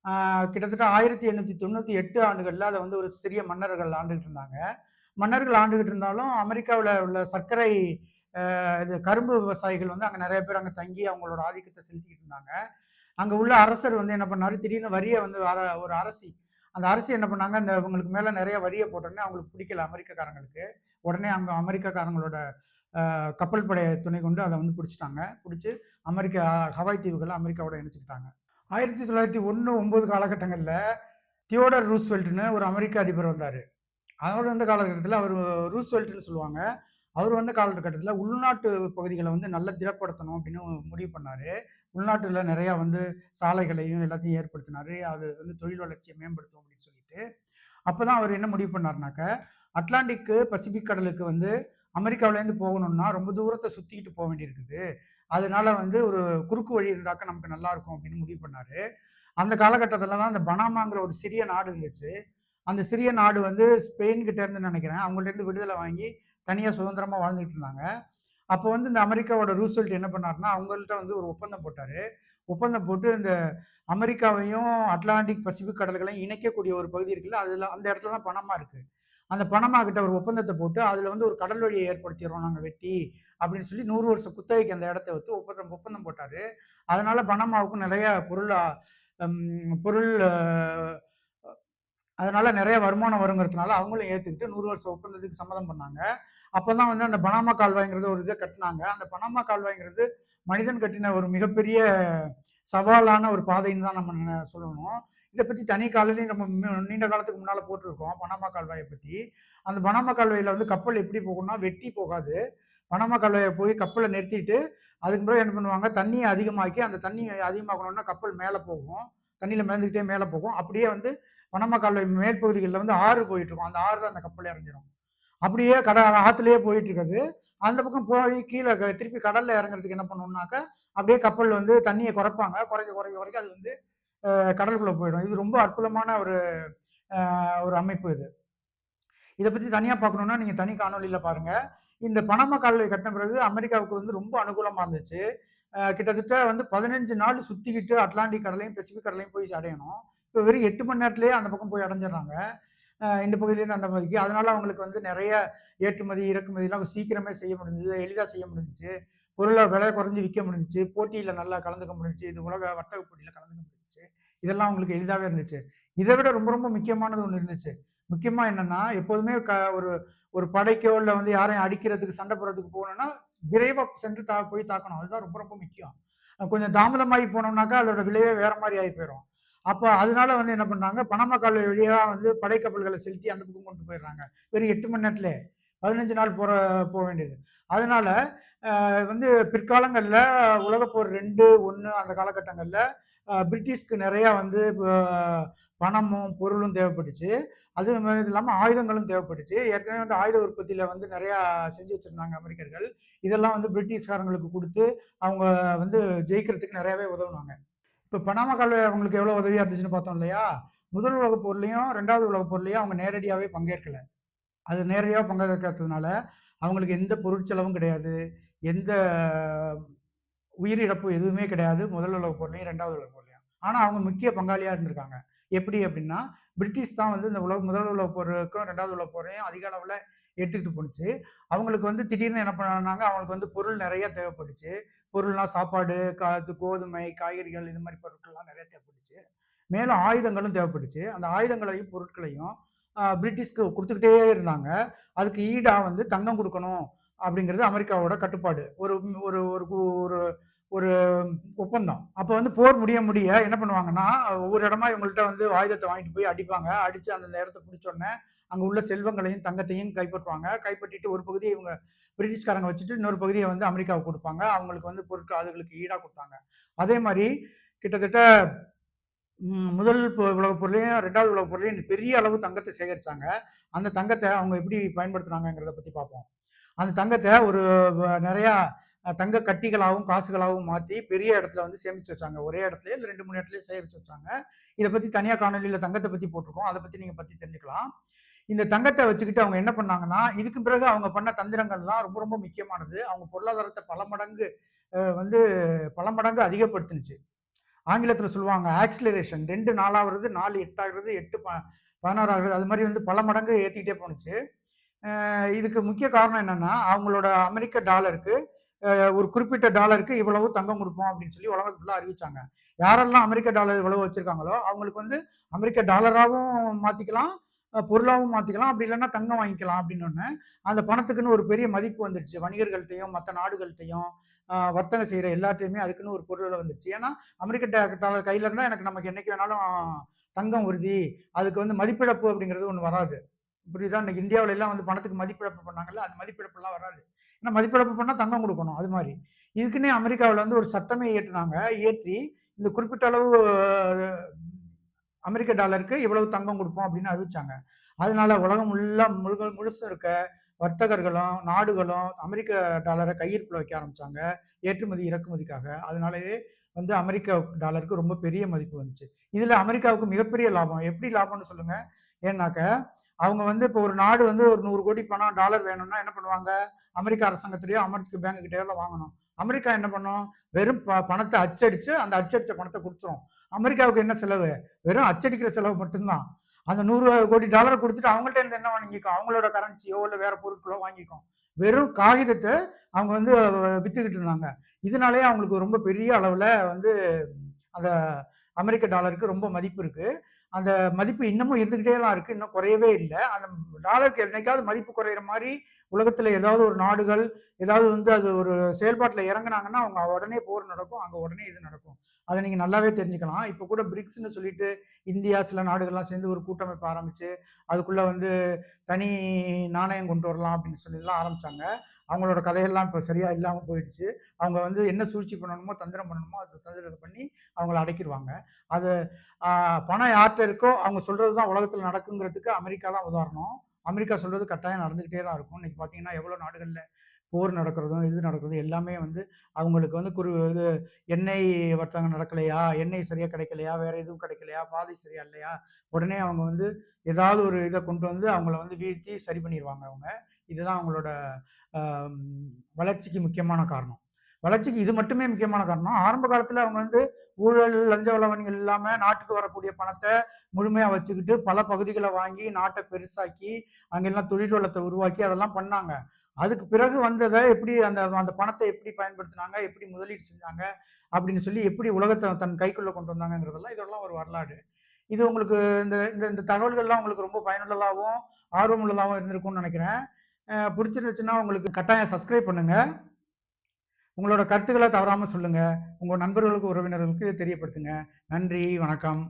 ஆ கிட்டத்தட்ட 1898 ஆண்டுகள்ல அத வந்து ஒரு சிறிய மன்னர்கள் ஆண்டுகிட்டு இருந்தாங்க. மன்னர்கள் ஆண்டுகிட்டு இருந்தாலும், அமெரிக்காவுல உள்ள சர்க்கரை இது கரும்பு விவசாயிகள் வந்து அங்க நெறைய பேர் அங்க தங்கி அவங்களோட ஆதிக்கத்த செலுத்திக்கிட்டு இருந்தாங்க. அங்க உள்ள அரசர் வந்து என்ன பண்ணாரு, திடீர்னு வரிய வந்து ஒரு அரசி, அந்த அரசி என்ன பண்ணாங்க, இந்த இவங்களுக்கு மேல நெறைய வரிய போட்டோனே அவங்களுக்கு பிடிக்கல அமெரிக்காக்காரங்களுக்கு. உடனே அங்க அமெரிக்காக்காரங்களோட கப்பல் படை துணை கொண்டு அத வந்து பிடிச்சுட்டாங்க. பிடிச்சு அமெரிக்கா ஹவாய் தீவுகள அமெரிக்காவோட இணைச்சுக்கிட்டாங்க. 1901, 9 காலகட்டங்கள்ல தியோடர் ரூஸ்வெல்ட்ன்னு ஒரு அமெரிக்க அதிபர் வந்தாரு. அவர் வந்த காலகட்டத்தில அவரு ரூஸ்வெல்ட்ன்னு சொல்லுவாங்க. அவர் வந்த காலகட்டத்தில உள்நாட்டு பகுதிகள வந்து நல்லா திடப்படுத்தணும் அப்படின்னு முடிவு பண்ணாரு. உள்நாட்டுல நெறையா வந்து சாலைகளையும் எல்லாத்தையும் ஏற்படுத்தினாரு. அது வந்து தொழில் வளர்ச்சிய மேம்படுத்தும் அப்படின்னு சொல்லிட்டு. அப்பதான் அவர் என்ன முடிவு பண்ணாருனாக்க, அட்லாண்டிக்கு, பசிபிக் கடலுக்கு வந்து அமெரிக்காவிலேருந்து போகணும்னா ரொம்ப தூரத்த சுத்திக்கிட்டு போ வேண்டியிருக்குது. அதனால வந்து ஒரு குறுக்கு வழி இருந்தாக்க நமக்கு நல்லாருக்கும் அப்படின்னு முடிவு பண்ணாரு. அந்த காலகட்டத்தில தான் அந்த பனாமாங்கிற ஒரு சிறிய நாடு இருந்துச்சு. அந்த சிறிய நாடு வந்து ஸ்பெயின் கிட்ட இருந்து நெனைக்கிறேன். அவங்கள்ட்டருந்து விடுதலை வாங்கி, தனியா சுதந்திரமா வாழ்ந்துட்டு இருந்தாங்க. அப்போ வந்து இந்த அமெரிக்காவோட ரூஸ்வெல்ட் என்ன பண்ணாருன்னா, அவங்கள்ட்ட வந்து ஒரு ஒப்பந்தம் போட்டாரு. ஒப்பந்தம் போட்டு இந்த அமெரிக்காவையும், அட்லாண்டிக், பசிபிக் கடல்களையும் இணைக்கக்கூடிய ஒரு பகுதி இருக்குல்ல, அதுல அந்த இடத்துல தான் பனாமா இருக்கு. அந்த பனாமா கிட்ட ஒரு ஒப்பந்தத்த போட்டு, அதுல வந்து ஒரு கடல் வழிய ஏற்படுத்திர்றோம் நாங்க வெட்டி, அப்படின்னு சொல்லி 100 வருஷம் குத்தகைக்கு அந்த இடத்த வித்து ஒப்பந்தம் போட்டாரு. அதனால பனாமாவுக்கும் நெறைய பொருள் அ ம் பொருள் அ அதனால நெறைய வருமானம் வருங்கிறதுனால அவங்களும் ஏத்துக்கிட்டு 100 வருஷ ஒப்பந்தத்துக்கு சம்மதம் பண்ணாங்க. அப்பதான் வந்து அந்த பனாமா கால்வாய்ங்கிறது ஒரு இத கட்டுனாங்க. அந்த பனாமா கால்வாய்ங்கிறது மனிதன் கட்டின ஒரு மிகப்பெரிய சவாலான ஒரு பாதைன்னு தான் நம்ம சொல்லணும். இத பத்தி தனி காலையிலயும் நம்ம நீண்ட காலத்துக்கு முன்னால போட்டுருக்கோம். பனாமா கால்வாய பத்தி. அந்த பனாமா கால்வாயில வந்து கப்பல் எப்படி போகும்னா, வெட்டி போகாது. பனாமா கால்வாய போய் கப்பல நிறுத்திட்டு, அதுக்கு பிறகு என்ன பண்ணுவாங்க, தண்ணிய அதிகமாக்கி, அந்த தண்ணி அதிகமாகணும்னா கப்பல் மேல போகும். தண்ணீல மிதந்துக்கிட்டே மேல போகும். அப்படியே வந்து பனாமா கால்வாய் மேல் பகுதிகள்ல வந்து ஆறு போயிட்டுருக்கும். அந்த ஆறுல அந்த கப்பல் இறங்கிரும். அப்படியே ஆத்துலயே போயிட்டு இருக்குது. அந்த பக்கம் போய் கீழ திருப்பி கடல்ல இறங்குறதுக்கு என்ன பண்ணும்னாக்க, அப்படியே கப்பல் வந்து தண்ணிய குறைப்பாங்க. குறைக்க அது வந்து கடலுக்குள்ள போயிடும். இது ரொம்ப அற்புதமான ஒரு அமைப்பு இது. இத பத்தி தனியா பார்க்கணும்னா, நீங்க தனி காணொளியில பாருங்க. இந்த பனாமா கால்வாய் கட்டின பிறகு அமெரிக்காவுக்கு வந்து ரொம்ப அனுகூலமா இருந்துச்சு. கிட்டத்தட்ட வந்து 15 நாள் சுத்திக்கிட்டு அட்லாண்டிக் கடலையும், பசிபிக் கடலையும் போய் அடையணும். இப்ப வெறும் 8 மணி நேரத்திலேயே அந்த பக்கம் போய் அடைஞ்சிடுறாங்க. இந்த பகுதியிலேருந்து அந்த பகுதிக்கு. அதனால அவங்களுக்கு வந்து நெறைய ஏற்றுமதி, இறக்குமதிலாம் சீக்கிரமே செய்ய முடிஞ்சது. எளிதா செய்ய முடிஞ்சுச்சு. பொருள விலை குறைஞ்சு விக்க முடிஞ்சுச்சு. போட்டியில நல்லா கலந்துக்க முடிஞ்சுச்சு. இது உலக வர்த்தக போட்டியில கலந்துக்க முடிஞ்சுச்சு. இதெல்லாம் அவங்களுக்கு எளிதாவே இருந்துச்சு. இத விட ரொம்ப ரொம்ப முக்கியமானது ஒண்ணு இருந்துச்சு. முக்கியமா என்னன்னா, எப்போதுமே ஒரு ஒரு படைக்கோ, இல்ல வந்து யாரையும் அடிக்கிறதுக்கு, சண்டை போடுறதுக்கு போணும்னா, விரைவா சென்று போய் தாக்கணும். அதுதான் ரொம்ப ரொம்ப முக்கியம். கொஞ்சம் தாமதமாகி போனோம்னாக்கா, அதோட விளைவே வேற மாரி ஆயி போயிரும். அப்ப அதனால வந்து என்ன பண்றாங்க, பனாமா கால்வாய் வழியா வந்து படைக்கப்பல்கள செலுத்தி அந்த பக்கம் கொண்டு போயிடுறாங்க. வெறும் 8 மணி நேரத்திலே. 15 நாள் வேண்டியது. அதனால வந்து பிற்காலங்கள்ல உலகப்போர் 2, 1 அந்த காலகட்டங்கள்ல பிரிட்டிஷ்க்கு நெறையா வந்து பணமும், பொருளும் தேவைப்பட்டுச்சு. அது மாரி இல்லாம ஆயுதங்களும் தேவைப்பட்டுச்சு. ஏற்கனவே வந்து ஆயுத உற்பத்தியில வந்து நெறையா செஞ்சு வச்சிருந்தாங்க அமெரிக்கர்கள். இதெல்லாம் வந்து பிரிட்டிஷ்காரங்களுக்கு குடுத்து, அவங்க வந்து ஜெயிக்கிறதுக்கு நெறையாவே உதவுனாங்க. இப்ப பனாமா கால்வாய் அவங்களுக்கு எவ்வளோ உதவியா இருந்துச்சுன்னு பார்த்தோம் இல்லையா? முதல் உலகப் போர்லயும், 2வது உலகப் போர்லயும் அவங்க நேரடியாவே பங்கேற்கல. அது நேரடியா பங்கேற்காததுனால, அவங்களுக்கு எந்த பொருட்செலவும் கிடையாது. எந்த உயிரிழப்பு எதுவுமே கிடையாது. முதல் உலகப் போர்லயும், 2வது உலகப் போர்லயும். ஆனா அவங்க முக்கிய பங்காளியா இருந்திருக்காங்க. எப்படி அப்படின்னா, பிரிட்டிஷ் தான் வந்து இந்த முதல் உலகப் போருக்கும், 2வது உலகப் போரையும் அதிக அளவுல எடுத்துக்கிட்டு போணுச்சு. அவங்களுக்கு வந்து திடீர்னு என்ன பண்ணாங்க, அவங்களுக்கு வந்து பொருள் நெறைய தேவைப்பட்டுச்சு. பொருள்னா சாப்பாடு, கோதுமை, காய்கறிகள் இது மாரி பொருட்கள்லாம் நெறைய தேவைப்பட்டுச்சு. மேலும் ஆயுதங்களும் தேவைப்பட்டுச்சு. அந்த ஆயுதங்களையும், பொருட்களையும் பிரிட்டிஷ்க்கு குடுத்துக்கிட்டே இருந்தாங்க. அதுக்கு ஈடா வந்து தங்கம் குடுக்கணும் அப்படிங்கிறது அமெரிக்காவோட கட்டுப்பாடு. ஒரு ஒரு ஒரு ஒரு ஒரு ஒப்பந்தம். அப்ப வந்து போர் முடிய என்ன பண்ணுவாங்கன்னா, ஒவ்வொரு இடமா இவங்கள்ட்ட வந்து ஆயுதத்த வாங்கிட்டு போய் அடிப்பாங்க. அடிச்சு அந்தந்த இடத்த பிடிச்சோனே, அங்க உள்ள செல்வங்களையும், தங்கத்தையும் கைப்பற்றுவாங்க. கைப்பற்றிட்டு ஒரு பகுதிய இவங்க பிரிட்டிஷ்காரங்க வச்சுட்டு, இன்னொரு பகுதிய வந்து அமெரிக்காவுக்கு குடுப்பாங்க. அவங்களுக்கு வந்து பொருட்கள் அதுகளுக்கு ஈடா குடுத்தாங்க. அதே மாரி கிட்டத்தட்ட முதல் உலகப் போர்லயும், 2வது உலகப் போர்லயும் பெரிய அளவு தங்கத்த சேகரிச்சாங்க. அந்த தங்கத்த அவங்க எப்படி பயன்படுத்துனாங்கங்கிறத பத்தி பார்ப்போம். அந்த தங்கத்த ஒரு நெறையா தங்க கட்டிகளாவும், காசுகளாவும் மாத்தி பெரிய இடத்துல வந்து சேமிச்சு வச்சாங்க. ஒரே இடத்துலயோ இல்ல 2, 3 இடத்துலயோ சேகரிச்சு வச்சாங்க. இத பத்தி தனியா காணொளியில தங்கத்த பத்தி போட்டிருக்கோம். அத பத்தி நீங்க தெரிஞ்சுக்கலாம். இந்த தங்கத்த வச்சுக்கிட்டு அவங்க என்ன பண்ணாங்கன்னா, இதுக்கு பிறகு அவங்க பண்ண தந்திரங்கள் தான் ரொம்ப ரொம்ப முக்கியமானது. அவங்க பொருளாதாரத்த வந்து பல மடங்கு அதிகப்படுத்துனுச்சு. ஆங்கிலத்துல சொல்லுவாங்க ஆக்ஸிலரேஷன் 2 4 ஆகுறது, 4 8 ஆகுறது, 8 16 ஆகுறது. அது மாரி வந்து பல மடங்கு ஏத்திக்கிட்டே போணுச்சு. இதுக்கு முக்கிய காரணம் என்னன்னா, அவங்களோட அமெரிக்க டாலருக்கு ஒரு குறிப்பிட்ட டாலருக்கு இவ்வளவு தங்கம் குடுப்போம் அப்படின்னு சொல்லி உலகம் ஃபுல்லா அறிவிச்சாங்க. யாரெல்லாம் அமெரிக்க டாலர் இவ்வளவு வச்சிருக்காங்களோ, அவங்களுக்கு வந்து அமெரிக்க டாலராவும் மாத்திக்கலாம், பொருளாவும் மாத்திக்கலாம். அப்படி இல்லன்னா தங்கம் வாங்கிக்கலாம் அப்படின்னோனே, அந்த பணத்துக்குன்னு ஒரு பெரிய மதிப்பு வந்துருச்சு. வணிகர்கள்ட்டயும், மத்த நாடுகள்ட்டயும், வர்த்தகம் செய்ற எல்லார்ட்டயுமே அதுக்குன்னு ஒரு பொருள் வந்துருச்சு. ஏன்னா, அமெரிக்க டாலர் கையில இருந்தா நமக்கு என்னைக்கு வேணாலும் தங்கம் உறுதி. அதுக்கு வந்து மதிப்பிழப்பு அப்படிங்கிறது ஒண்ணு வராது. புரியுதா? இன்னைக்கு இந்தியாவுல எல்லாம் வந்து பணத்துக்கு மதிப்பிழப்பு பண்ணாங்கல்ல, அந்த மதிப்பிழப்புலாம் வராது. ஏன்னா மதிப்பிழப்பு பண்ணா தங்கம் குடுக்கணும். அது மாரி. இதுக்குன்னே அமெரிக்காவுல வந்து ஒரு சட்டமே இயற்றுனாங்க. இயற்றி இந்த குறிப்பிட்ட அளவு அமெரிக்க டாலருக்கு இவ்வளவு தங்கம் குடுப்போம் அப்படின்னு அறிவிச்சாங்க. அதனால உலகம் முழுசும் இருக்க வர்த்தகர்களும், நாடுகளும் அமெரிக்க டாலர கையிருப்புல வைக்க ஆரம்பிச்சாங்க. ஏற்றுமதி, இறக்குமதிக்காக. அதனாலயே வந்து அமெரிக்க டாலருக்கு ரொம்ப பெரிய மதிப்பு வந்துச்சு. இதுல அமெரிக்காவுக்கு மிகப்பெரிய லாபம். எப்படி லாபம்னு சொல்லுங்க? ஏன்னாக்க, அவங்க வந்து இப்போ ஒரு நாடு வந்து ஒரு 100 கோடி பணம் டாலர் வேணும்னா என்ன பண்ணுவாங்க? அமெரிக்க அரசாங்கத்திலயோ, அமெரிக்க பேங்க் கிட்டயோ தான் வாங்கணும். அமெரிக்கா என்ன பண்ணும்? வெறும் பணத்த அச்சடிச்சு, அந்த அச்சடிச்ச பணத்த குடுத்துரும். அமெரிக்காவுக்கு என்ன செலவு? வெறும் அச்சடிக்கிற செலவு மட்டும் தான். அந்த 100 கோடி டாலர குடுத்துட்டு அவங்கள்ட்ட இருந்து என்ன வாங்கிக்கும்? அவங்களோட கரன்சியோ இல்ல வேற பொருட்களோ வாங்கிக்கும். வெறும் காகிதத்த அவங்க வந்து வித்துக்கிட்டு இருந்தாங்க. இதனாலேயே அவங்களுக்கு ரொம்ப பெரிய அளவுல வந்து அந்த அமெரிக்க டாலருக்கு ரொம்ப மதிப்பு இருக்கு. அந்த மதிப்பு இன்னமும் இருந்துகிட்டே தான் இருக்கு. இன்னும் குறையவே இல்ல. அந்த டாலருக்கு என்னைக்காவது மதிப்பு குறையிற மாரி உலகத்துல ஏதாவது ஒரு நாடுகள், ஏதாவது வந்து அது ஒரு செயல்பாட்டுல இறங்குனாங்கன்னா, அவங்க உடனே போர் நடக்கும். அங்க உடனே இது நடக்கும். அத நீங்க நல்லாவே தெரிஞ்சுக்கலாம். இப்ப கூட பிரிக்ஸ்ன்னு சொல்லிட்டு இந்தியா, சில நாடுகள்லாம் சேர்ந்து ஒரு கூட்டமைப்பு ஆரம்பிச்சு, அதுக்குள்ள வந்து தனி நாணயம் கொண்டு வரலாம் அப்படின்னு சொல்லிலாம் ஆரம்பிச்சாங்க. அவங்களோட கதையெல்லாம் இப்ப சரியா இல்லாம போயிடுச்சு. அவங்க வந்து என்ன சூழ்ச்சி பண்ணணுமோ, தந்திரம் பண்ணணுமோ, அது தந்திரத்த பண்ணி அவங்கள அடக்கிருவாங்க. அது அ பணம் யார்ட்ட இருக்கோ, அவங்க சொல்றது தான் உலகத்துல நடக்குங்கிறதுக்கு அமெரிக்கா தான் உதாரணம். அமெரிக்கா சொல்றது கட்டாயம் நடந்துகிட்டே தான் இருக்கும். இன்னைக்கு பார்த்தீங்கன்னா, எவ்வளோ நாடுகள்ல போர் நடக்கிறதும், இது நடக்கிறதும் எல்லாமே வந்து அவங்களுக்கு வந்து இது எண்ணெய் வர்த்தகம் நடக்கலையா? எண்ணெய் சரியா கிடைக்கலையா? வேற எதுவும் கிடைக்கலையா? பாதை சரியா இல்லையா? உடனே அவங்க வந்து ஏதாவது ஒரு இத கொண்டு வந்து அவங்கள வந்து வீழ்த்தி சரி பண்ணிருவாங்க அவங்க. இதுதான் அவங்களோட அ வளர்ச்சிக்கு முக்கியமான காரணம். வளர்ச்சிக்கு இது மட்டுமே முக்கியமான காரணம். ஆரம்ப காலத்துல அவங்க வந்து ஊழல், லஞ்ச லவணிகள் இல்லாம நாட்டுக்கு வரக்கூடிய பணத்த முழுமையா வச்சுக்கிட்டு பல பகுதிகள வாங்கி நாட்ட பெருசாக்கி, அங்கெல்லாம் தொழில் வளத்த உருவாக்கி அதெல்லாம் பண்ணாங்க. அதுக்கு பிறகு வந்தத எப்படி அந்த அந்த பணத்த எப்படி பயன்படுத்துனாங்க, எப்படி முதலீடு செஞ்சாங்க, அப்படின்னு சொல்லி எப்படி உலகத்த தன் கைக்குள்ள கொண்டு வந்தாங்கங்கிறதெல்லாம் இதெல்லாம் ஒரு வரலாறு. இது உங்களுக்கு இந்த இந்த இந்த தகவல்கள்லாம் உங்களுக்கு ரொம்ப பயனுள்ளதாவும், ஆர்வமுள்ளதாவும் இருந்திருக்கும்னு நெனைக்கிறேன். புடிச்சிருந்துச்சுன்னா உங்களுக்கு கட்டாயம் சப்ஸ்கிரைப் பண்ணுங்க. உங்களோட கருத்துக்கள தவறாம சொல்லுங்க. உங்க நண்பர்களுக்கு, உறவினர்களுக்கு தெரியப்படுத்துங்க. நன்றி, வணக்கம்.